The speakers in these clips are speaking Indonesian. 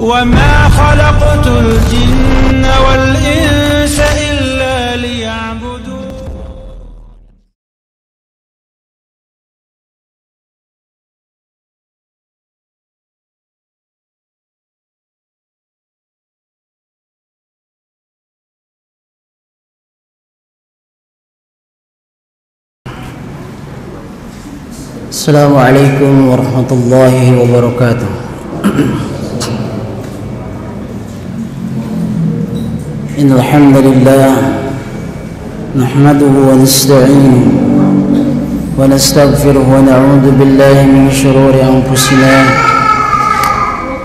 وما خلقت الجن والإنس إلا ليعبدون. Assalamualaikum warahmatullahi wabarakatuh. Innal hamdalillah nahmaduhu wa nasta'inuhu wa nastaghfiruhu wa na'udzu billahi min shururi anfusina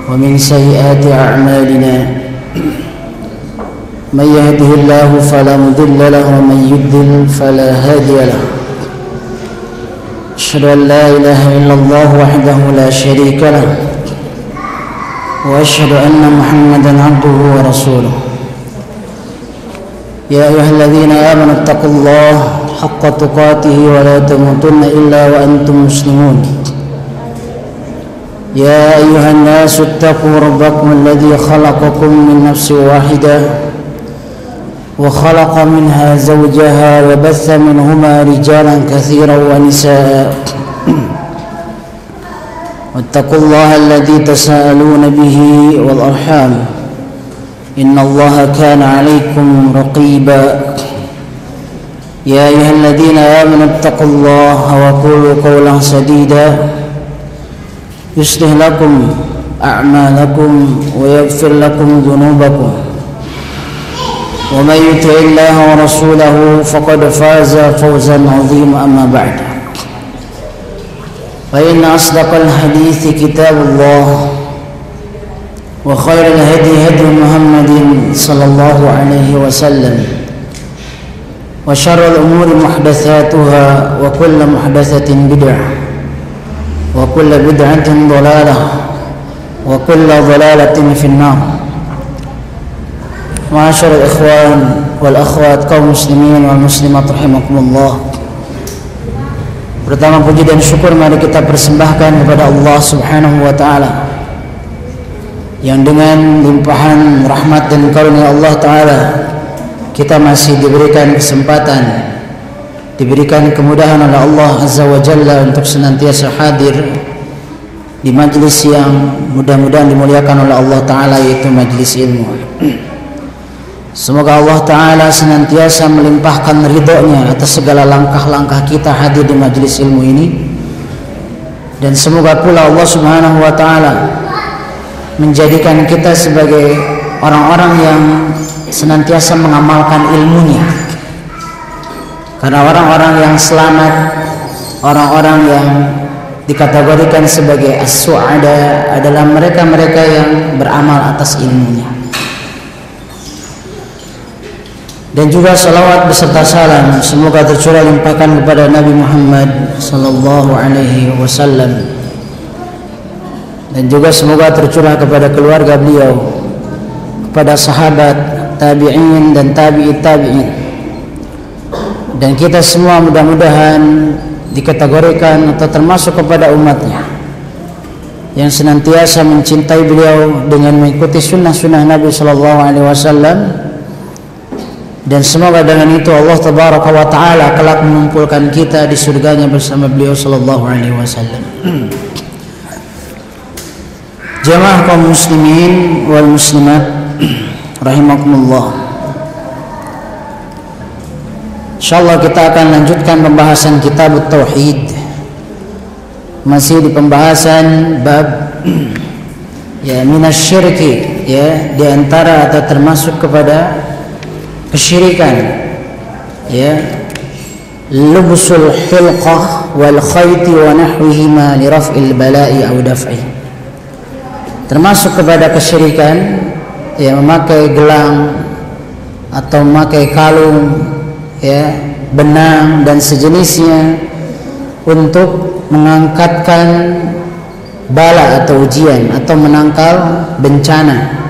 wa min sayyiati a'malina. Man yahdihillahu fala mudilla lahu wa man yudlil fala hadiya lahu. أشهد أن لا إله إلا الله وحده لا شريك له وأشهد أن محمدا عبده ورسوله. يا أيها الذين آمنوا اتقوا الله حق تقاته ولا تموتن إلا وأنتم مسلمون. يا أيها الناس اتقوا ربكم الذي خلقكم من نفس واحدة وخلق منها زوجها وبث منهما رجالا كثيرا ونساء. واتقوا الله الذي تساءلون به والأرحام إن الله كان عليكم رقيبا. يا أيها الذين آمنوا اتقوا الله وقولوا قولا سديدا يصلح لكم أعمالكم ويغفر لكم ذنوبكم ومن يطع الله ورسوله فقد فاز فوزا عظيما. أما بعد فإن أصدق الحديث كتاب الله وخير الهدي هدي محمد صلى الله عليه وسلم وشر الأمور محدثاتها وكل محدثة بدعة وكل بدعة ضلالة وكل ضلالة في النار. Ma'asyiral ikhwan wal akhwat kaum muslimin wal muslimat rahimakumullah. Pertama puji dan syukur mari kita persembahkan kepada Allah Subhanahu wa taala yang dengan limpahan rahmat dan karunia Allah taala kita masih diberikan kesempatan, diberikan kemudahan oleh Allah Azza wa Jalla untuk senantiasa hadir di majlis yang mudah-mudahan dimuliakan oleh Allah taala, yaitu majlis ilmu. Semoga Allah Ta'ala senantiasa melimpahkan ridhonya atas segala langkah-langkah kita hadir di majelis ilmu ini. Dan semoga pula Allah Subhanahu wa Ta'ala menjadikan kita sebagai orang-orang yang senantiasa mengamalkan ilmunya. Karena orang-orang yang selamat, orang-orang yang dikategorikan sebagai as-su'ada adalah mereka-mereka yang beramal atas ilmunya. Dan juga salawat beserta salam semoga tercurah limpahkan kepada Nabi Muhammad sallallahu alaihi wasallam, dan juga semoga tercurah kepada keluarga beliau, kepada sahabat, tabi'in dan tabi'it tabi'in, dan kita semua mudah-mudahan dikategorikan atau termasuk kepada umatnya yang senantiasa mencintai beliau dengan mengikuti sunnah-sunnah Nabi sallallahu alaihi wasallam. Dan semoga dengan itu Allah Tabaraka wa Ta'ala kelak mengumpulkan kita di surganya bersama beliau sallallahu alaihi wasallam. Jamaah kaum muslimin wal muslimat rahimakumullah. Insyaallah kita akan lanjutkan pembahasan kitab Tauhid. Masih di pembahasan bab ya minasyirki, ya, di antara atau termasuk kepada kesyirikan, ya, lubsul hilqah wal khayti wa nahwihima li raf'il bala'i aw daf'i. Termasuk kepada kesyirikan, ya, memakai gelang atau memakai kalung, ya, benang dan sejenisnya untuk mengangkatkan bala atau ujian atau menangkal bencana,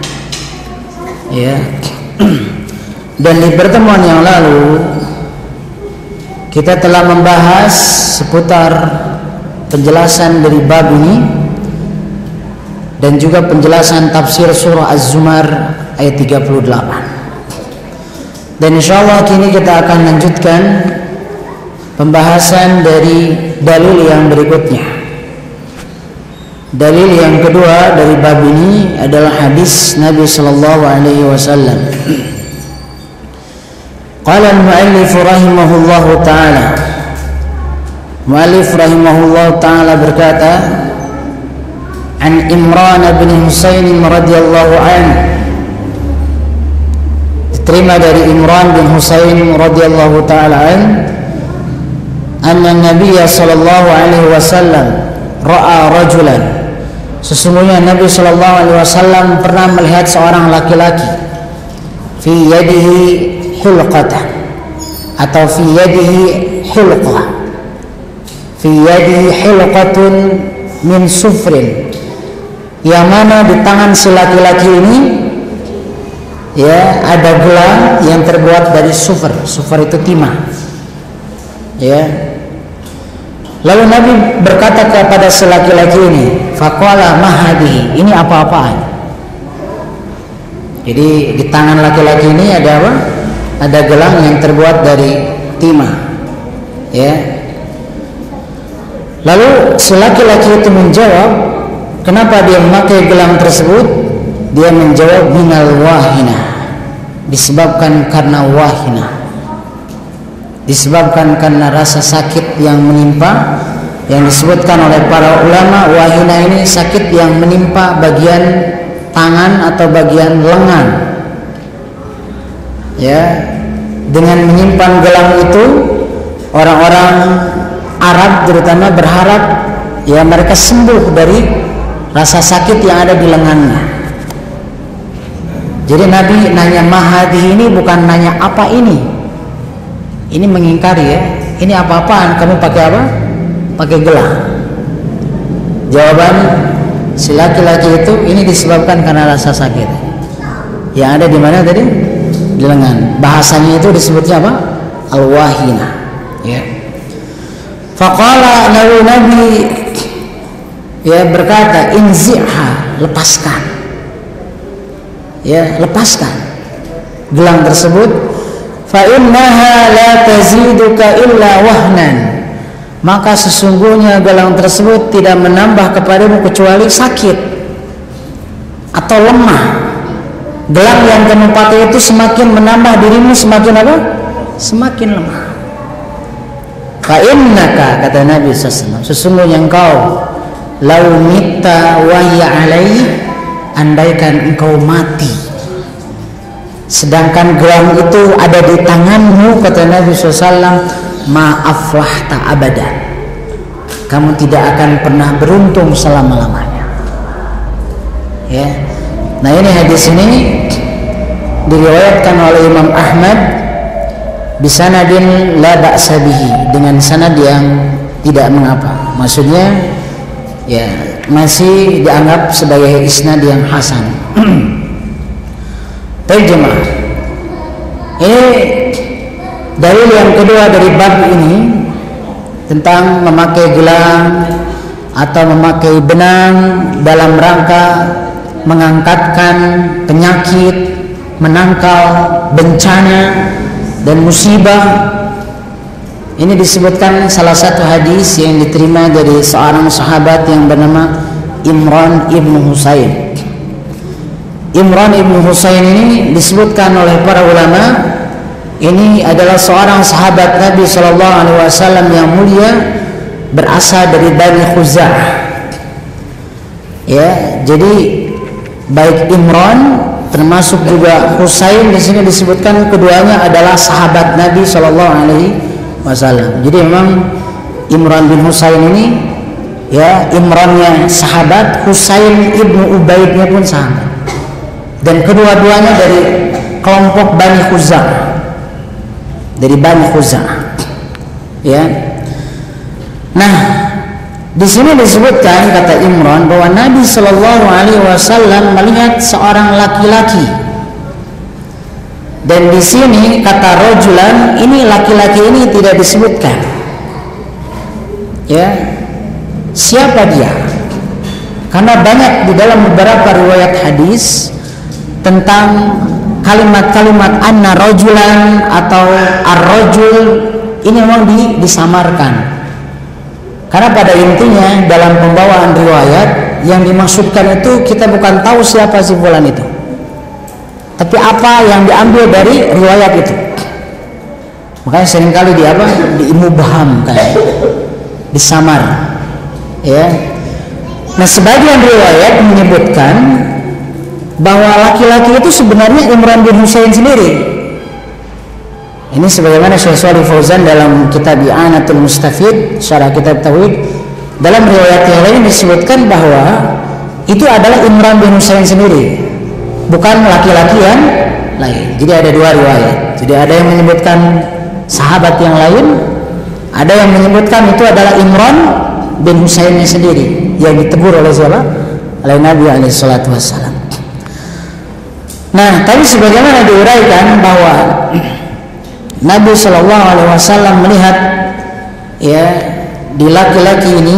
ya. Dan di pertemuan yang lalu kita telah membahas seputar penjelasan dari bab ini dan juga penjelasan tafsir surah Az-Zumar ayat 38. Dan insyaallah kini kita akan lanjutkan pembahasan dari dalil yang berikutnya. Dalil yang kedua dari bab ini adalah hadis Nabi sallallahu alaihi wasallam. Qala al-muallif rahimahullahu taala. Muallif rahimahullahu taala berkata, An Imran bin Husain radhiyallahu anhu, diterima dari Imran bin Husain radhiyallahu taala anhu, anna Nabi sallallahu alaihi wasallam ra'a rajulan, sesungguhnya Nabi sallallahu alaihi wasallam pernah melihat seorang laki-laki, fi yadihi hulqatan atau fi yadihi hulqah, fi yadihi hulqatun min sufrin, yang mana di tangan si laki-laki ini ya ada gelang yang terbuat dari sufur. Sufur itu timah. Ya. Lalu Nabi berkata kepada si laki-laki ini, faqala ma hadhihi, ini apa-apaan? Jadi di tangan laki-laki ini ada apa? Ada gelang yang terbuat dari timah. Ya. Lalu si laki-laki itu menjawab, kenapa dia memakai gelang tersebut? Dia menjawab, minal wahina, disebabkan karena wahina, disebabkan karena rasa sakit yang menimpa. Yang disebutkan oleh para ulama, wahina ini sakit yang menimpa bagian tangan atau bagian lengan. Ya, dengan menyimpan gelang itu, orang-orang Arab terutama berharap ya mereka sembuh dari rasa sakit yang ada di lengannya. Jadi Nabi nanya mahadi ini bukan nanya apa ini. Ini mengingkari ya. Ini apa-apaan? Kamu pakai apa? Pakai gelang. Jawaban si laki-laki itu, ini disebabkan karena rasa sakit. Yang ada di mana tadi? Di lengan. Bahasanya itu disebutnya apa? Al-wahina. Ya. Faqala, lalu Nabi ya berkata, inzi'ha, lepaskan. Ya, lepaskan gelang tersebut. Fa innaha la taziduka illa wahnan, maka sesungguhnya gelang tersebut tidak menambah kepadamu kecuali sakit atau lemah. Gelang yang kamu pakai itu semakin menambah dirimu semakin apa? Semakin lemah. Fa innaka, kata Nabi SAW, sesungguhnya engkau lau mitta wa hiya alaihi, andaikan engkau mati sedangkan gelang itu ada di tanganmu, kata Nabi SAW, ma'aflahta abadan, kamu tidak akan pernah beruntung selama-lamanya. Ya. Nah, ini hadis ini diriwayatkan oleh Imam Ahmad bisanadin la ba'sa bihi, dengan sanad yang tidak mengapa. Maksudnya ya masih dianggap sebagai isnad yang hasan. Baik jemaah, ini dalil yang kedua dari bab ini tentang memakai gelang atau memakai benang dalam rangka mengangkatkan penyakit, menangkal bencana dan musibah. Ini disebutkan salah satu hadis yang diterima dari seorang sahabat yang bernama Imran ibn Husain. Imran ibn Husain ini disebutkan oleh para ulama, ini adalah seorang sahabat Nabi SAW yang mulia, berasal dari Bani Khuza'ah. Ya, jadi baik Imran termasuk juga Husain di sini disebutkan keduanya adalah sahabat Nabi SAW. Jadi memang Imran bin Husain ini ya Imrannya sahabat, Husain ibnu Ubaidnya pun sahabat. Dan kedua-duanya dari kelompok Bani Khuza'ah. Dari Bani Khuza'ah. Ya. Nah, di sini disebutkan, kata Imran, bahwa Nabi Shallallahu Alaihi Wasallam melihat seorang laki-laki. Dan di sini kata rojulan, ini laki-laki ini tidak disebutkan. Ya, siapa dia? Karena banyak di dalam beberapa riwayat hadis tentang kalimat-kalimat anna rajulan atau ar-rajul ini memang disamarkan. Karena pada intinya dalam pembawaan riwayat yang dimaksudkan itu kita bukan tahu siapa si fulan itu, tapi apa yang diambil dari riwayat itu. Makanya seringkali diimubham kan, disamar, ya. Nah, sebagian riwayat menyebutkan bahwa laki-laki itu sebenarnya Imran bin Husain sendiri. Ini sebagaimana Syekh Shalih Fauzan dalam kitab I'anatul Mustafid, syarah kitab Tauhid, dalam riwayat yang lain disebutkan bahwa itu adalah Imran bin Husain sendiri, bukan laki-laki yang lain. Jadi ada dua riwayat. Jadi ada yang menyebutkan sahabat yang lain, ada yang menyebutkan itu adalah Imran bin Husainnya sendiri yang ditegur oleh siapa? Oleh Nabi alaihissalatu wassalam. Nah, tapi sebagaimana diuraikan bahwa Nabi Shallallahu Alaihi Wasallam melihat ya di laki-laki ini,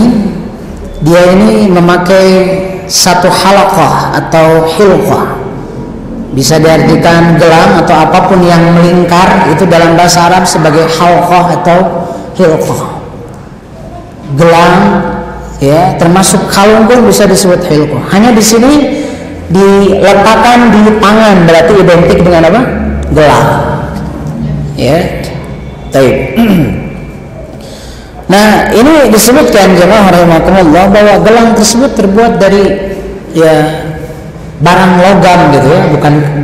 dia ini memakai satu halaqah atau hilqah, bisa diartikan gelang atau apapun yang melingkar, itu dalam bahasa Arab sebagai halqah atau hilqah. Gelang ya, termasuk kalung pun bisa disebut hilqah. Hanya di sini diletakkan di tangan, berarti identik dengan apa? Gelang. Ya, baik. Nah, ini disebutkan jemaah rahimakumullah bahwa gelang tersebut terbuat dari ya barang logam gitu ya,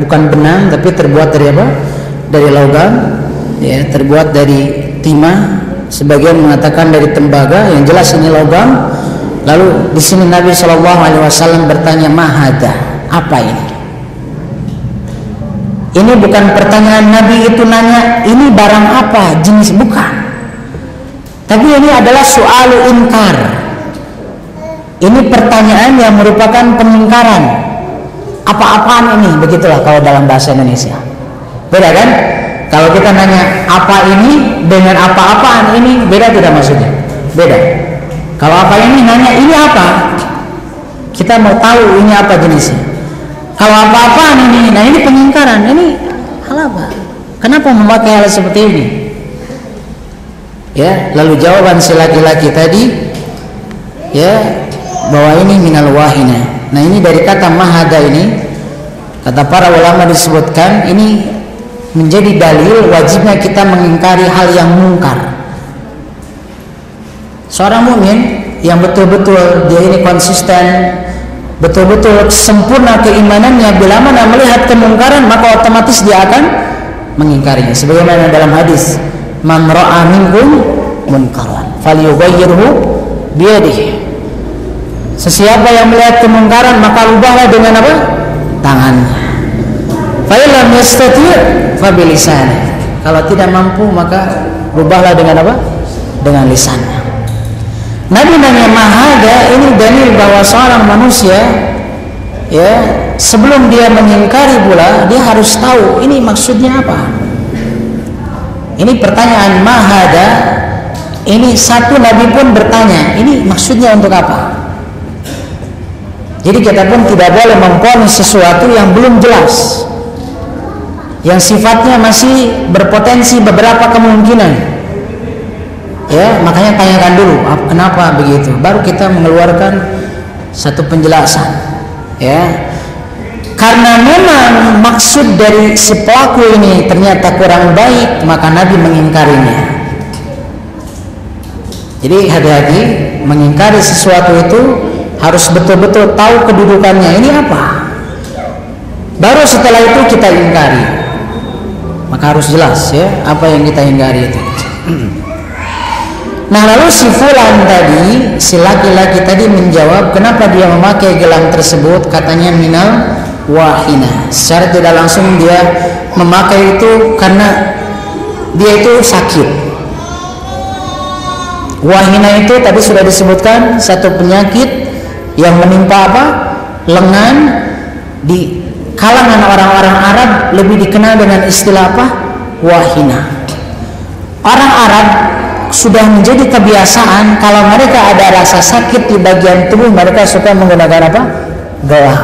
bukan benang, tapi terbuat dari apa? Dari logam, ya, terbuat dari timah. Sebagian mengatakan dari tembaga, yang jelas ini logam. Lalu di sini Nabi Shallallahu Alaihi Wasallam bertanya, mahada, apa ini? Ini bukan pertanyaan Nabi itu nanya ini barang apa, jenis, bukan. Tapi ini adalah soal inkar. Ini pertanyaan yang merupakan pengingkaran. Apa-apaan ini, begitulah kalau dalam bahasa Indonesia. Beda kan? Kalau kita nanya apa ini dengan apa-apaan ini, beda tidak maksudnya? Beda. Kalau apa ini nanya ini apa? Kita mau tahu ini apa jenisnya. Kalau apa-apaan ini, nah ini pengingkaran, ini hal apa? Kenapa memakai hal seperti ini? Ya, lalu jawaban si laki-laki tadi, ya, bahwa ini minal wahina. Nah, ini dari kata mahada ini, kata para ulama disebutkan, ini menjadi dalil wajibnya kita mengingkari hal yang mungkar. Seorang mukmin yang betul-betul dia ini konsisten, betul-betul sempurna keimanannya, bila mana melihat kemungkaran maka otomatis dia akan mengingkarinya. Sebagaimana dalam hadis, man ra'a minkum munkaran falyughayyirhu biyadihi. Sesiapa yang melihat kemungkaran maka ubahlah dengan apa? Tangannya. Fa illam yastati' fa bilisanihi. Kalau tidak mampu maka ubahlah dengan apa? Dengan lisannya. Nabi nanya mahada, ini dalil bahwa seorang manusia ya sebelum dia mengingkari pula dia harus tahu ini maksudnya apa. Ini pertanyaan mahada, ini satu Nabi pun bertanya ini maksudnya untuk apa. Jadi kita pun tidak boleh memponis sesuatu yang belum jelas, yang sifatnya masih berpotensi beberapa kemungkinan. Ya, makanya tanyakan dulu kenapa begitu, baru kita mengeluarkan satu penjelasan. Ya, karena memang maksud dari si pelaku ini ternyata kurang baik, maka Nabi mengingkarinya. Jadi hati-hati mengingkari sesuatu itu harus betul-betul tahu kedudukannya ini apa. Baru setelah itu kita ingkari, maka harus jelas ya apa yang kita ingkari itu. Nah, lalu si fulan tadi, si laki-laki tadi menjawab kenapa dia memakai gelang tersebut, katanya minal wahina. Secara tidak langsung dia memakai itu karena dia itu sakit. Wahina itu tadi sudah disebutkan satu penyakit yang menimpa apa? Lengan. Di kalangan orang-orang Arab lebih dikenal dengan istilah apa? Wahina. Orang Arab sudah menjadi kebiasaan kalau mereka ada rasa sakit di bagian tubuh, mereka suka menggunakan apa? Gelang.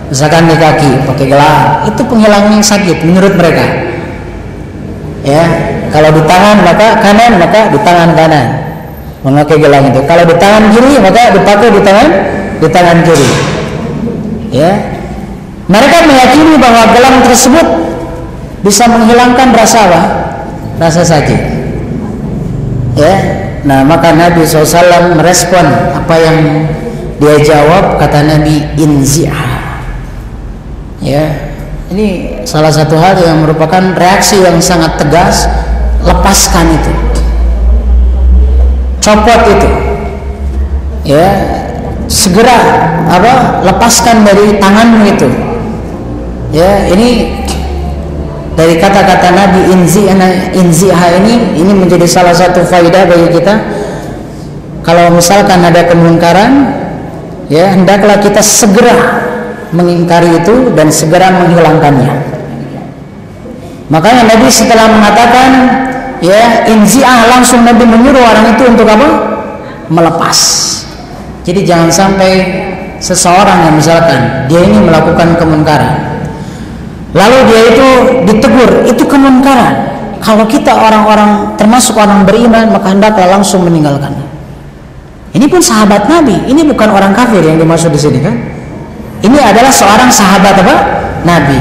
Misalkan di kaki pakai gelang, itu penghilang sakit menurut mereka. Ya, kalau di tangan maka kanan, maka di tangan kanan memakai gelang itu. Kalau di tangan kiri maka dipakai di tangan kiri. Ya, mereka meyakini bahwa gelang tersebut bisa menghilangkan rasa apa? Rasa sakit. Ya, nah maka Nabi SAW merespon apa yang dia jawab, kata Nabi, inzi'ha. Ya, ini salah satu hal yang merupakan reaksi yang sangat tegas. Lepaskan itu, copot itu, ya, segera apa? Lepaskan dari tanganmu itu. Ya, ini dari kata-kata Nabi inziha ini menjadi salah satu faidah bagi kita. Kalau misalkan ada kemungkaran, ya hendaklah kita segera mengingkari itu dan segera menghilangkannya. Makanya Nabi setelah mengatakan ya inziah, langsung Nabi menyuruh orang itu untuk apa? Melepas. Jadi jangan sampai seseorang yang misalkan dia ini melakukan kemungkaran, lalu dia itu ditegur, itu kemungkaran. Kalau kita orang-orang termasuk orang beriman, maka hendaklah langsung meninggalkan. Ini pun sahabat Nabi, ini bukan orang kafir yang dimaksud di sini kan? Ini adalah seorang sahabat apa? Nabi.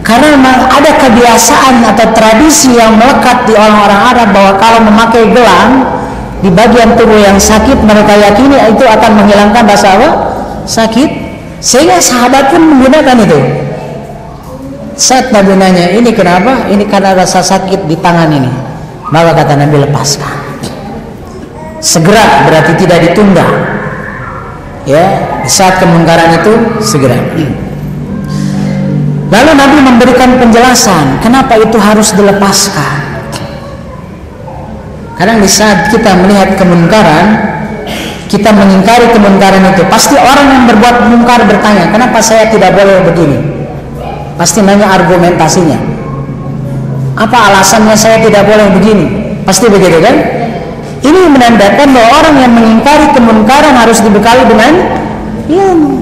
Karena memang ada kebiasaan atau tradisi yang melekat di orang-orang Arab bahwa kalau memakai gelang di bagian tubuh yang sakit, mereka yakini itu akan menghilangkan rasa apa? Sakit. Sehingga sahabat pun menggunakan itu. Saat Nabi nanya, ini kenapa? Ini karena rasa sakit di tangan ini. Maka kata Nabi, lepaskan. Segera, berarti tidak ditunda. Ya, saat kemungkaran itu segera. Lalu Nabi memberikan penjelasan kenapa itu harus dilepaskan. Kadang di saat kita melihat kemungkaran, kita mengingkari kemungkaran itu, pasti orang yang berbuat mungkar bertanya, kenapa saya tidak boleh begini? Pasti nanya argumentasinya. Apa alasannya saya tidak boleh begini? Pasti begitu kan? Ini menandakan bahwa orang yang mengingkari kemungkaran harus dibekali dengan ilmu.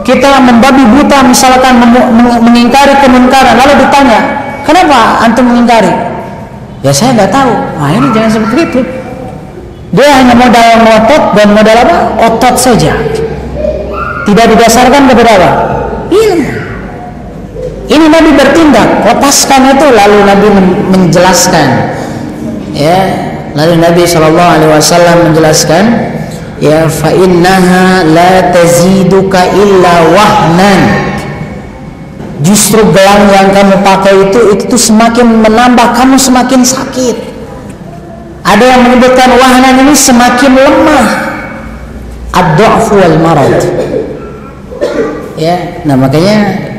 Kita membabi buta misalkan mengingkari kemungkaran, lalu ditanya, kenapa antum mengingkari? Ya saya nggak tahu. Wah, ini jangan seperti itu. Dia hanya modal ngotot dan modal apa? Otot saja. Tidak didasarkan kepada apa? Ilmu. Ini Nabi bertindak, lepaskan itu, lalu Nabi menjelaskan. Ya, lalu Nabi SAW menjelaskan, ya fa innaha la taziduka illa wahnan. Justru gelang yang kamu pakai itu semakin menambah kamu semakin sakit. Ada yang menyebutkan wahnan ini semakin lemah. Ad-dha'fu wal marad. Ya, nah makanya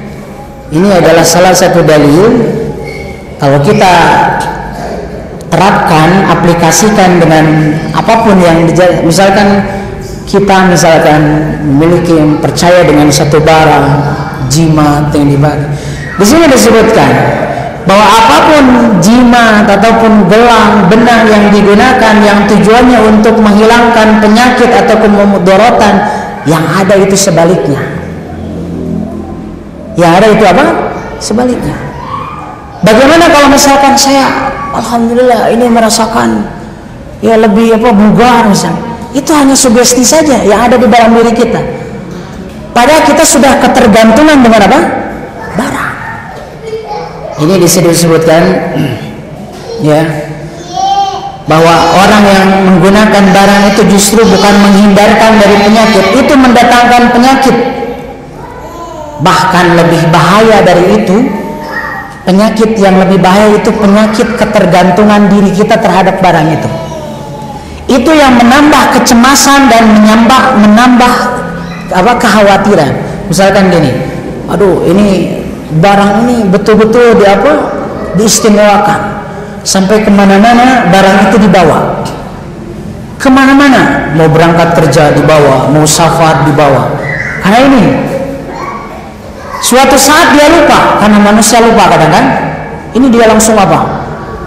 ini adalah salah satu dalil kalau kita terapkan, aplikasikan dengan apapun yang misalkan kita memiliki percaya dengan satu barang jimat yang dipakai. Di sini disebutkan bahwa apapun jimat ataupun gelang, benang yang digunakan yang tujuannya untuk menghilangkan penyakit atau kemudaratan, yang ada itu sebaliknya. Yang ada itu apa? Sebaliknya. Bagaimana kalau misalkan saya alhamdulillah ini merasakan ya lebih bugar misalnya, itu hanya sugesti saja yang ada di dalam diri kita. Padahal kita sudah ketergantungan dengan apa? Barang. Ini disebutkan ya bahwa orang yang menggunakan barang itu justru bukan menghindarkan dari penyakit, itu mendatangkan penyakit. Bahkan lebih bahaya dari itu, penyakit yang lebih bahaya itu penyakit ketergantungan diri kita terhadap barang itu. Itu yang menambah kecemasan dan menambah kekhawatiran. Misalkan gini, aduh ini barang ini betul-betul diistimewakan, sampai kemana-mana barang itu dibawa, kemana-mana, mau berangkat kerja dibawa, mau safar dibawa. Karena ini suatu saat dia lupa, karena manusia lupa kadang-kadang, ini dia langsung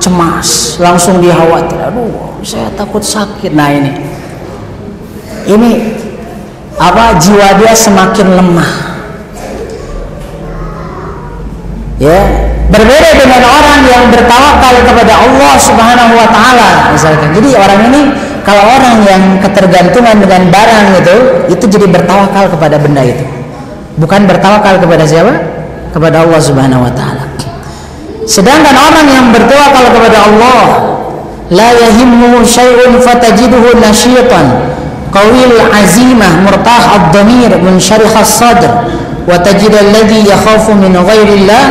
cemas, langsung dia khawatir, aduh saya takut sakit. Nah ini apa, jiwa dia semakin lemah. Ya, berbeda dengan orang yang bertawakal kepada Allah Subhanahu wa taala misalkan. Jadi orang ini, kalau orang yang ketergantungan dengan barang itu jadi bertawakal kepada benda itu. Bukan bertawakal kepada siapa? Kepada Allah Subhanahu wa taala. Sedangkan orang yang bertawakal kepada Allah, la yahimmu syai'un fatajiduhu nasyitan, qawil azimah, murtah ad-dhamir, munsyarih as-sadr, wa tajid alladhi yakhafu min ghairillah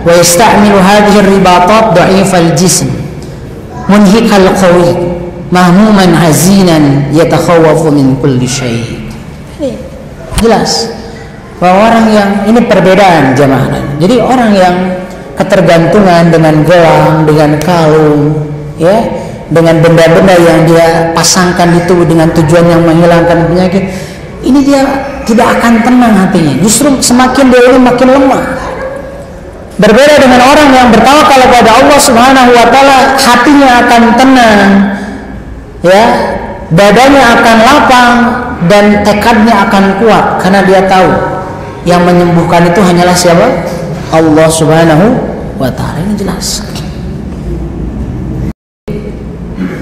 wa yasta'milu hadhihi ar-ribatat dha'ifal jism munhikal qawi mahmuman hazinan yatakhawafu min kulli syai'. Jelas bahwa orang yang ini perbedaan jamaah. Jadi orang yang ketergantungan dengan gelang, dengan kalung, ya, dengan benda-benda yang dia pasangkan di tubuh dengan tujuan yang menghilangkan penyakit, ini dia tidak akan tenang hatinya. Justru semakin dia ini makin lemah. Berbeda dengan orang yang bertawakal kepada Allah Subhanahu wa taala, hatinya akan tenang, ya, dadanya akan lapang dan tekadnya akan kuat karena dia tahu yang menyembuhkan itu hanyalah siapa? Allah Subhanahu wa taala. Ini jelas.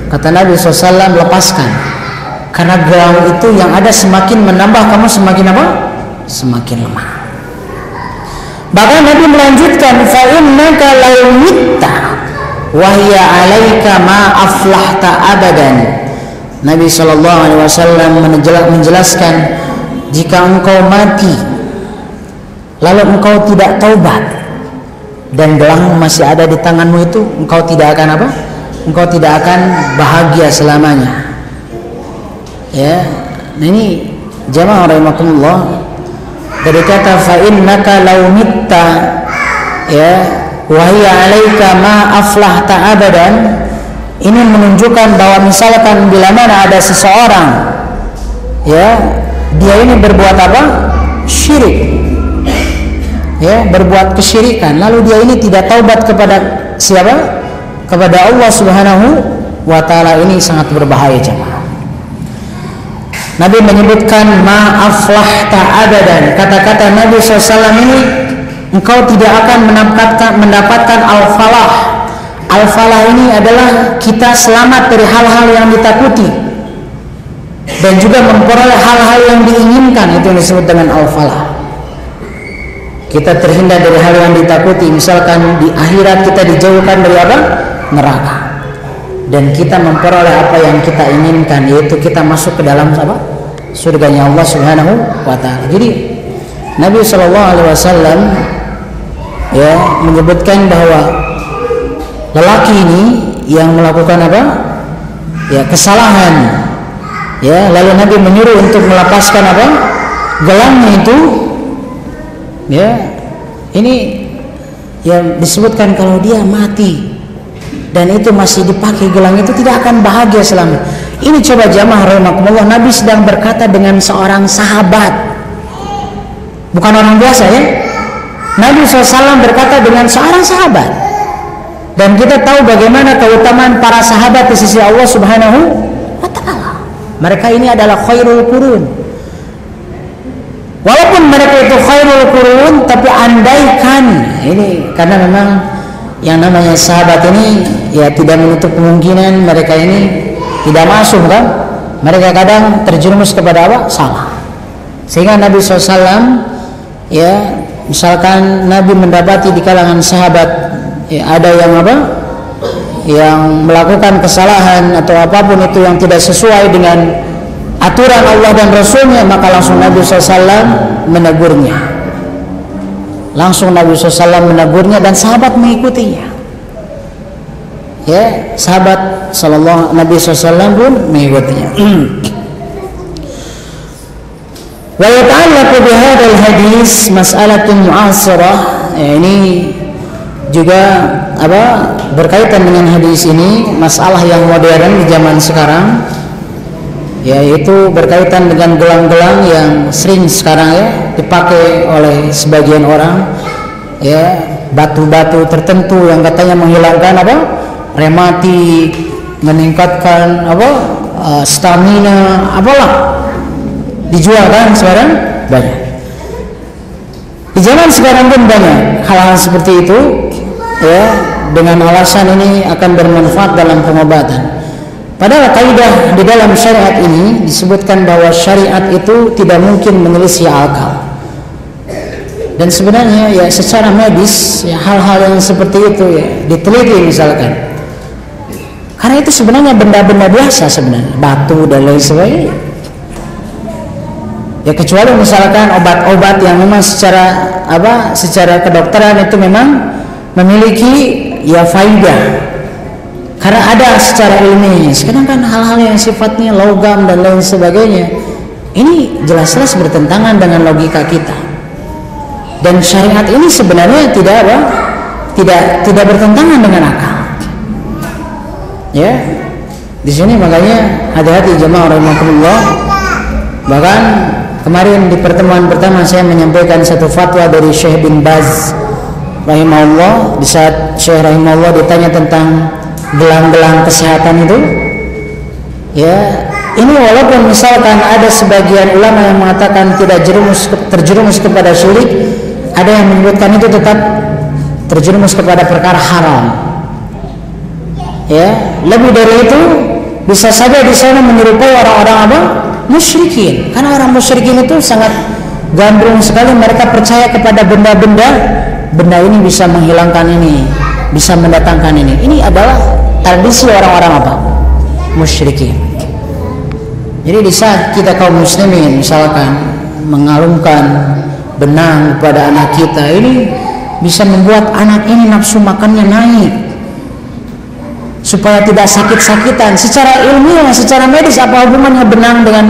Kata Nabi SAW, lepaskan, karena gelang itu yang ada semakin menambah kamu semakin apa? Semakin lemah. Bahkan Nabi melanjutkan, fa innaka law mitta wa hiya 'alaika ma aflahta abadan. Nabi SAW menjelaskan, jika engkau mati lalu engkau tidak taubat dan gelang masih ada di tanganmu itu, engkau tidak akan apa? Engkau tidak akan bahagia selamanya. Ya, nah ini jamaah rahimakumullah, dari kata fa innaka law mitta, ya, wa hiya 'alaika ma aflahta abadan, ini menunjukkan bahwa misalkan bila mana ada seseorang, ya, dia ini berbuat apa? Syirik, ya, berbuat kesyirikan, lalu dia ini tidak taubat kepada siapa? Kepada Allah Subhanahu wa taala, ini sangat berbahaya jemaah. Nabi menyebutkan ma aflahta abadan. Kata-kata Nabi SAW ini, engkau tidak akan mendapatkan al-falah. Al-falah ini adalah kita selamat dari hal-hal yang ditakuti dan juga memperoleh hal-hal yang diinginkan, itu yang disebut dengan al-falah. Kita terhindar dari hal yang ditakuti, misalkan di akhirat kita dijauhkan dari apa? Neraka, dan kita memperoleh apa yang kita inginkan, yaitu kita masuk ke dalam apa? Surganya Allah Subhanahu wa taala. Jadi Nabi SAW, ya, menyebutkan bahwa lelaki ini yang melakukan apa? Ya, kesalahan, ya, lalu Nabi menyuruh untuk melepaskan apa? Gelangnya itu, ya, ini yang disebutkan kalau dia mati dan itu masih dipakai gelang itu, tidak akan bahagia selama. Ini coba jamaah rahimakumullah, Nabi sedang berkata dengan seorang sahabat, bukan orang biasa, ya. Nabi SAW berkata dengan seorang sahabat, dan kita tahu bagaimana keutamaan para sahabat di sisi Allah Subhanahu wa taala. Mereka ini adalah khairul qurun. Walaupun mereka itu khairul qurun, tapi andaikan ini, karena memang yang namanya sahabat ini, ya, tidak menutup kemungkinan mereka ini tidak masuk, kan? Mereka kadang terjerumus kepada apa? Salah. Sehingga Nabi SAW, ya, misalkan Nabi mendapati di kalangan sahabat, ya, ada yang apa? Yang melakukan kesalahan atau apapun itu yang tidak sesuai dengan aturan Allah dan Rasulnya, maka langsung Nabi SAW menegurnya. Langsung Nabi SAW menegurnya dan sahabat mengikutinya. Ya, sahabat Nabi SAW pun mengikutinya. Wa yata'allaqu bihadzal hadis mas'alatun mu'asirah. Ya, ini juga apa? Berkaitan dengan hadis ini, masalah yang modern di zaman sekarang, yaitu berkaitan dengan gelang-gelang yang sering sekarang, ya, dipakai oleh sebagian orang, ya, batu-batu tertentu yang katanya menghilangkan apa? rematik, meningkatkan stamina, apalah dijual kan sekarang banyak. Di zaman sekarang pun banyak hal-hal seperti itu, ya, dengan alasan ini akan bermanfaat dalam pengobatan. Padahal kaidah di dalam syariat ini disebutkan bahwa syariat itu tidak mungkin menyelisih akal. Dan sebenarnya ya secara medis ya, hal-hal yang seperti itu ya diteliti misalkan. Karena itu sebenarnya benda-benda biasa sebenarnya, batu dan lain sebagainya. Ya kecuali misalkan obat-obat yang memang secara kedokteran itu memang memiliki ya faidah. Karena ada secara ilmiah. Sekarang kan hal-hal yang sifatnya logam dan lain sebagainya, ini jelas-jelas bertentangan dengan logika kita. Dan syariat ini sebenarnya tidak bertentangan dengan akal. Ya, di sini makanya hati-hati jemaah rahimakumullah. Bahkan kemarin di pertemuan pertama saya menyampaikan satu fatwa dari Syekh bin Baz rahimahullah. Di saat Syekh rahimahullah ditanya tentang gelang-gelang kesehatan itu, ya ini walaupun misalkan ada sebagian ulama yang mengatakan tidak terjerumus kepada syirik, ada yang menyebutkan itu tetap terjerumus kepada perkara haram. Ya, lebih dari itu bisa saja di sana menyerupai orang-orang musyrikin. Karena orang musyrikin itu sangat gandrung sekali, mereka percaya kepada benda ini bisa menghilangkan ini, bisa mendatangkan ini. Ini adalah tradisi orang-orang musyrikin. Jadi di saat kita kaum muslimin misalkan mengalungkan benang kepada anak kita, ini bisa membuat anak ini nafsu makannya naik supaya tidak sakit-sakitan. Secara ilmiah, secara medis, apa hubungannya benang dengan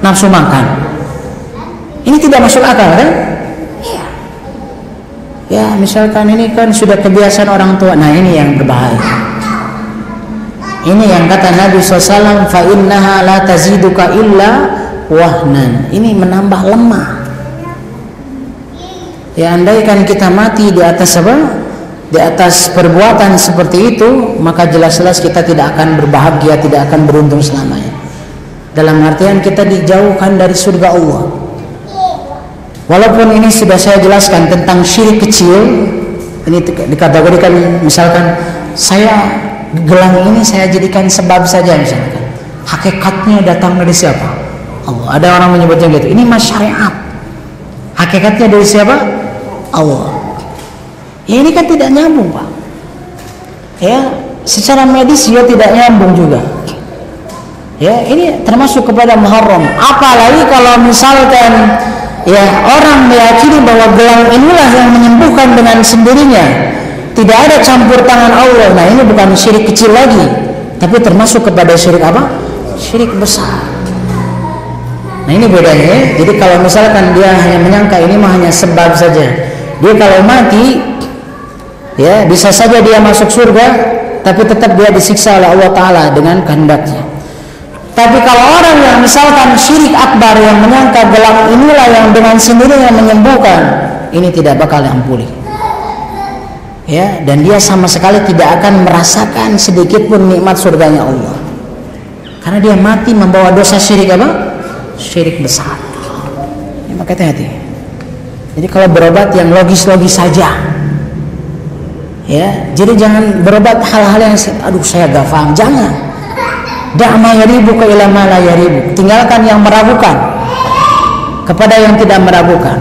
nafsu makan? Ini tidak masuk akal kan? Ya misalkan ini kan sudah kebiasaan orang tua. Nah ini yang berbahaya. Ini yang kata Nabi SAW, fa innaha la taziduka illa wahnan. Ini menambah lemah. Ya andaikan kita mati di atas di atas perbuatan seperti itu, maka jelas-jelas kita tidak akan berbahagia, tidak akan beruntung selamanya. Dalam artian kita dijauhkan dari surga Allah. Walaupun ini sudah saya jelaskan tentang syirik kecil, ini dikategorikan misalkan gelang ini saya jadikan sebab saja misalkan. Hakikatnya datang dari siapa? Allah. Ada orang menyebutnya gitu. Ini mas syariat. Hakikatnya dari siapa? Allah. Ya, ini kan tidak nyambung, Pak. Ya, secara medis ya tidak nyambung juga. Ya, ini termasuk kepada muharram. Apalagi kalau misalkan ya orang meyakini bahwa gelang inilah yang menyembuhkan dengan sendirinya, tidak ada campur tangan Allah. Nah ini bukan syirik kecil lagi, tapi termasuk kepada syirik syirik besar. Nah ini bedanya ya. Jadi kalau misalkan dia hanya menyangka ini mah hanya sebab saja, dia kalau mati ya bisa saja dia masuk surga, tapi tetap dia disiksa oleh Allah Ta'ala dengan kehendaknya. Tapi kalau orang yang misalkan syirik akbar, yang menyangka gelang inilah yang dengan sendirinya menyembuhkan, ini tidak bakal diampuni. Ya, dan dia sama sekali tidak akan merasakan sedikit pun nikmat surganya Allah. Karena dia mati membawa dosa syirik syirik besar. Ya, maka hati-hati. Jadi kalau berobat yang logis-logis saja. Ya, jadi jangan berobat hal-hal yang saya gak paham, jangan. Da'ma yaribuka ila ma la yaribuk. Tinggalkan yang meragukan kepada yang tidak meragukan.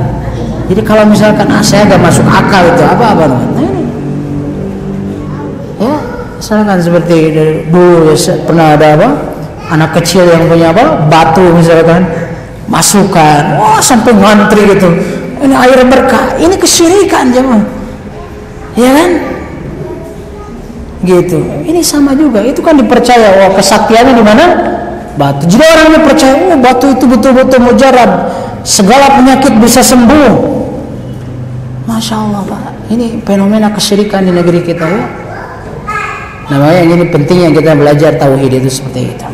Jadi kalau misalkan saya gak masuk akal itu apa ya, misalkan seperti dulu ya, pernah ada anak kecil yang punya batu misalkan, masukkan, sampai ngantri gitu, ini air berkah, ini kesyirikan jemaah, ya kan? Gitu. Ini sama juga. Itu kan dipercaya kesaktiannya di mana? Batu. Jadi orang yang percaya batu itu betul-betul mujarab, segala penyakit bisa sembuh. Masya Allah, Pak. Ini fenomena kesyirikan di negeri kita ya. Namanya ini pentingnya kita belajar tauhid itu seperti itu.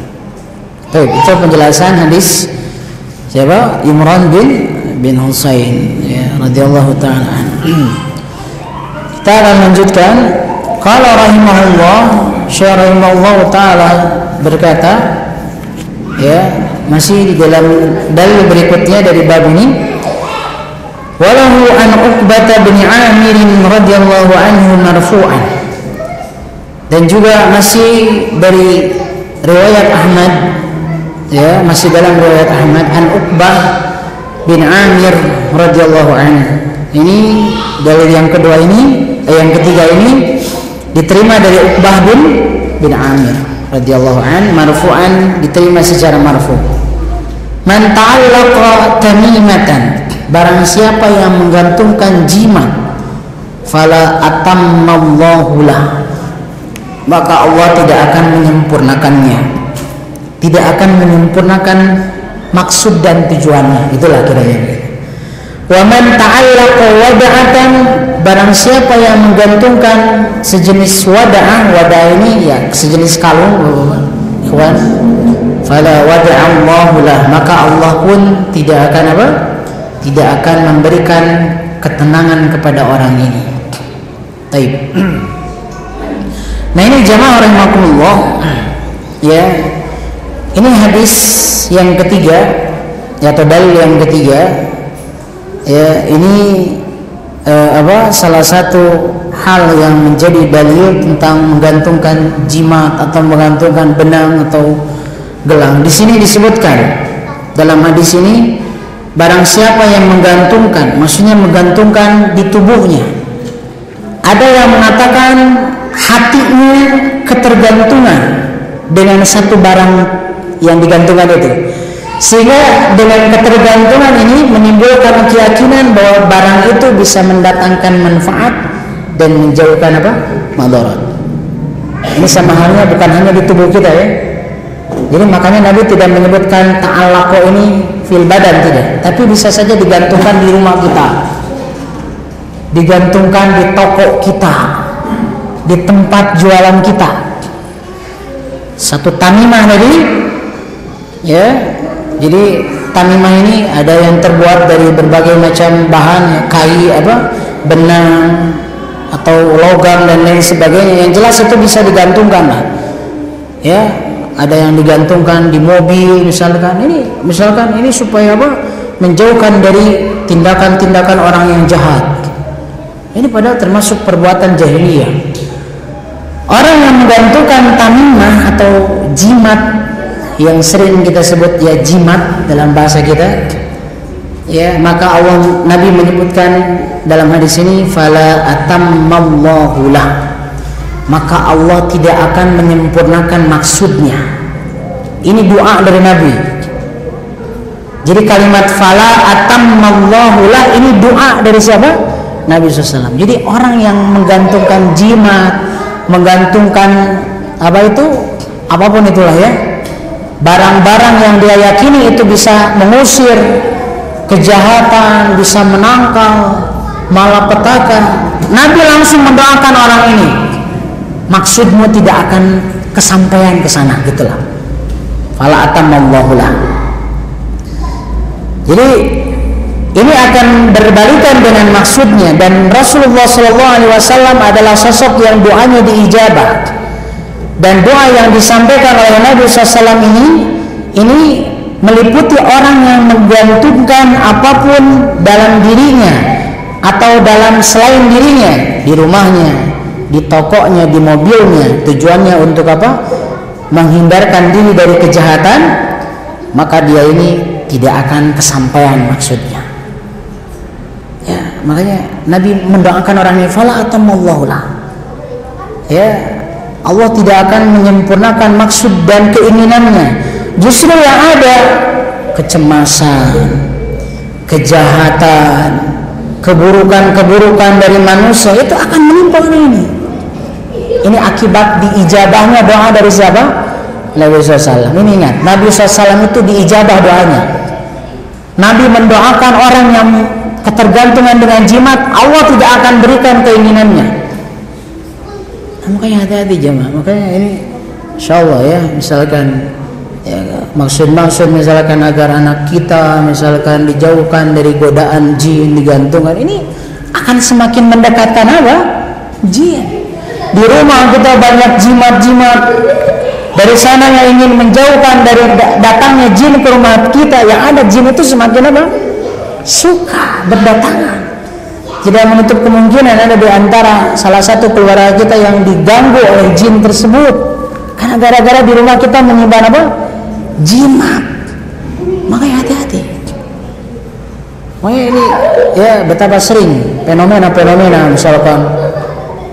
Baik, itu penjelasan hadis siapa? Imran bin Husain ya radhiyallahu taala. Kita akan lanjutkan Qala rahimahullah, Syekh rahimahullah taala berkata, ya, masih di dalam dalil berikutnya dari bab ini, walahu an Uqbah bin Amir radhiyallahu anhu marfu'an. Dan juga masih dari riwayat Ahmad, ya, masih dalam riwayat Ahmad, an Uqbah bin Amir radhiyallahu anhu. Ini dalil yang kedua ini, yang ketiga ini diterima dari Uqbah bin Amir radhiyallahu anhu marfu'an, diterima secara marfu'. Man ta'allaqa tamimatan, barang siapa yang menggantungkan jimat, fala atammallahu lah, maka Allah tidak akan menyempurnakannya, tidak akan menyempurnakan maksud dan tujuannya. Itulah kiranya. Wa man ta'allaqa wada'atan, barang siapa yang menggantungkan sejenis wada'ah, wada'ah ini ya sejenis kalung, kawan, fala wada'allahu lah, maka Allah pun tidak akan apa? Tidak akan memberikan ketenangan kepada orang ini. Baik. Nah, ini jamaah rahimakumullah, ya. Ini hadis yang ketiga, ya, atau dalil yang ketiga. Ya, ini salah satu hal yang menjadi dalil tentang menggantungkan jimat atau menggantungkan benang atau gelang. Di sini disebutkan dalam hadis ini, barang siapa yang menggantungkan, maksudnya menggantungkan di tubuhnya. Ada yang mengatakan hatinya ketergantungan dengan satu barang yang digantungkan itu, sehingga dengan ketergantungan ini menimbulkan keyakinan bahwa barang itu bisa mendatangkan manfaat dan menjauhkan apa? Madarat. Ini sama halnya bukan hanya di tubuh kita, ya. Jadi makanya Nabi tidak menyebutkan ta'allaqo ini fil badan, tidak, tapi bisa saja digantungkan di rumah kita, digantungkan di toko kita, di tempat jualan kita. Satu tamimah tadi, ya. Jadi tamimah ini ada yang terbuat dari berbagai macam bahan, ya, kai, benang atau logam dan lain sebagainya. Yang jelas itu bisa digantungkan lah, ya. Ada yang digantungkan di mobil misalkan. Ini supaya menjauhkan dari tindakan-tindakan orang yang jahat. Ini padahal termasuk perbuatan jahiliyah. Orang yang menggantungkan tamimah atau jimat, yang sering kita sebut ya jimat dalam bahasa kita, ya, maka Nabi menyebutkan dalam hadis ini, fala atammallahu lah, maka Allah tidak akan menyempurnakan maksudnya. Ini doa dari Nabi. Jadi kalimat fala atammallahu lah ini doa dari siapa? Nabi SAW. Jadi orang yang menggantungkan jimat, menggantungkan apapun itulah, ya, barang-barang yang dia yakini itu bisa mengusir kejahatan, bisa menangkal malapetaka, Nabi langsung mendoakan orang ini, maksudmu tidak akan kesampaian ke sana, gitulah. Fala atammallahu lah. Jadi ini akan berbalikan dengan maksudnya, dan Rasulullah SAW adalah sosok yang doanya diijabah. Dan doa yang disampaikan oleh Nabi SAW ini meliputi orang yang menggantungkan apapun dalam dirinya atau dalam selain dirinya, di rumahnya, di tokonya, di mobilnya. Tujuannya untuk apa? Menghindarkan diri dari kejahatan, maka dia ini tidak akan kesampaian maksudnya. Ya, makanya Nabi mendoakan orang ini, fala atammallahu lah. Ya, Allah tidak akan menyempurnakan maksud dan keinginannya. Justru yang ada kecemasan, kejahatan, keburukan-keburukan dari manusia itu akan menimpa orang ini. Ini akibat diijabahnya doa dari siapa? Nabi SAW. Ini ingat, Nabi SAW itu diijabah doanya. Nabi mendoakan orang yang ketergantungan dengan jimat, Allah tidak akan berikan keinginannya. Makanya hati-hati jemaah. Makanya ini insyaallah, ya, misalkan ya, maksud misalkan agar anak kita misalkan dijauhkan dari godaan jin, digantungkan, ini akan semakin mendekatkan apa? Jin. Di rumah kita banyak jimat-jimat. Dari sana yang ingin menjauhkan dari datangnya jin ke rumah kita, yang ada jin itu semakin apa? Suka berdatangan. Tidak menutup kemungkinan ada di antara salah satu keluarga kita yang diganggu oleh jin tersebut, karena gara-gara di rumah kita menyimpan apa? Jimat. Makanya hati-hati. Makanya ini ya betapa sering fenomena-fenomena, misalkan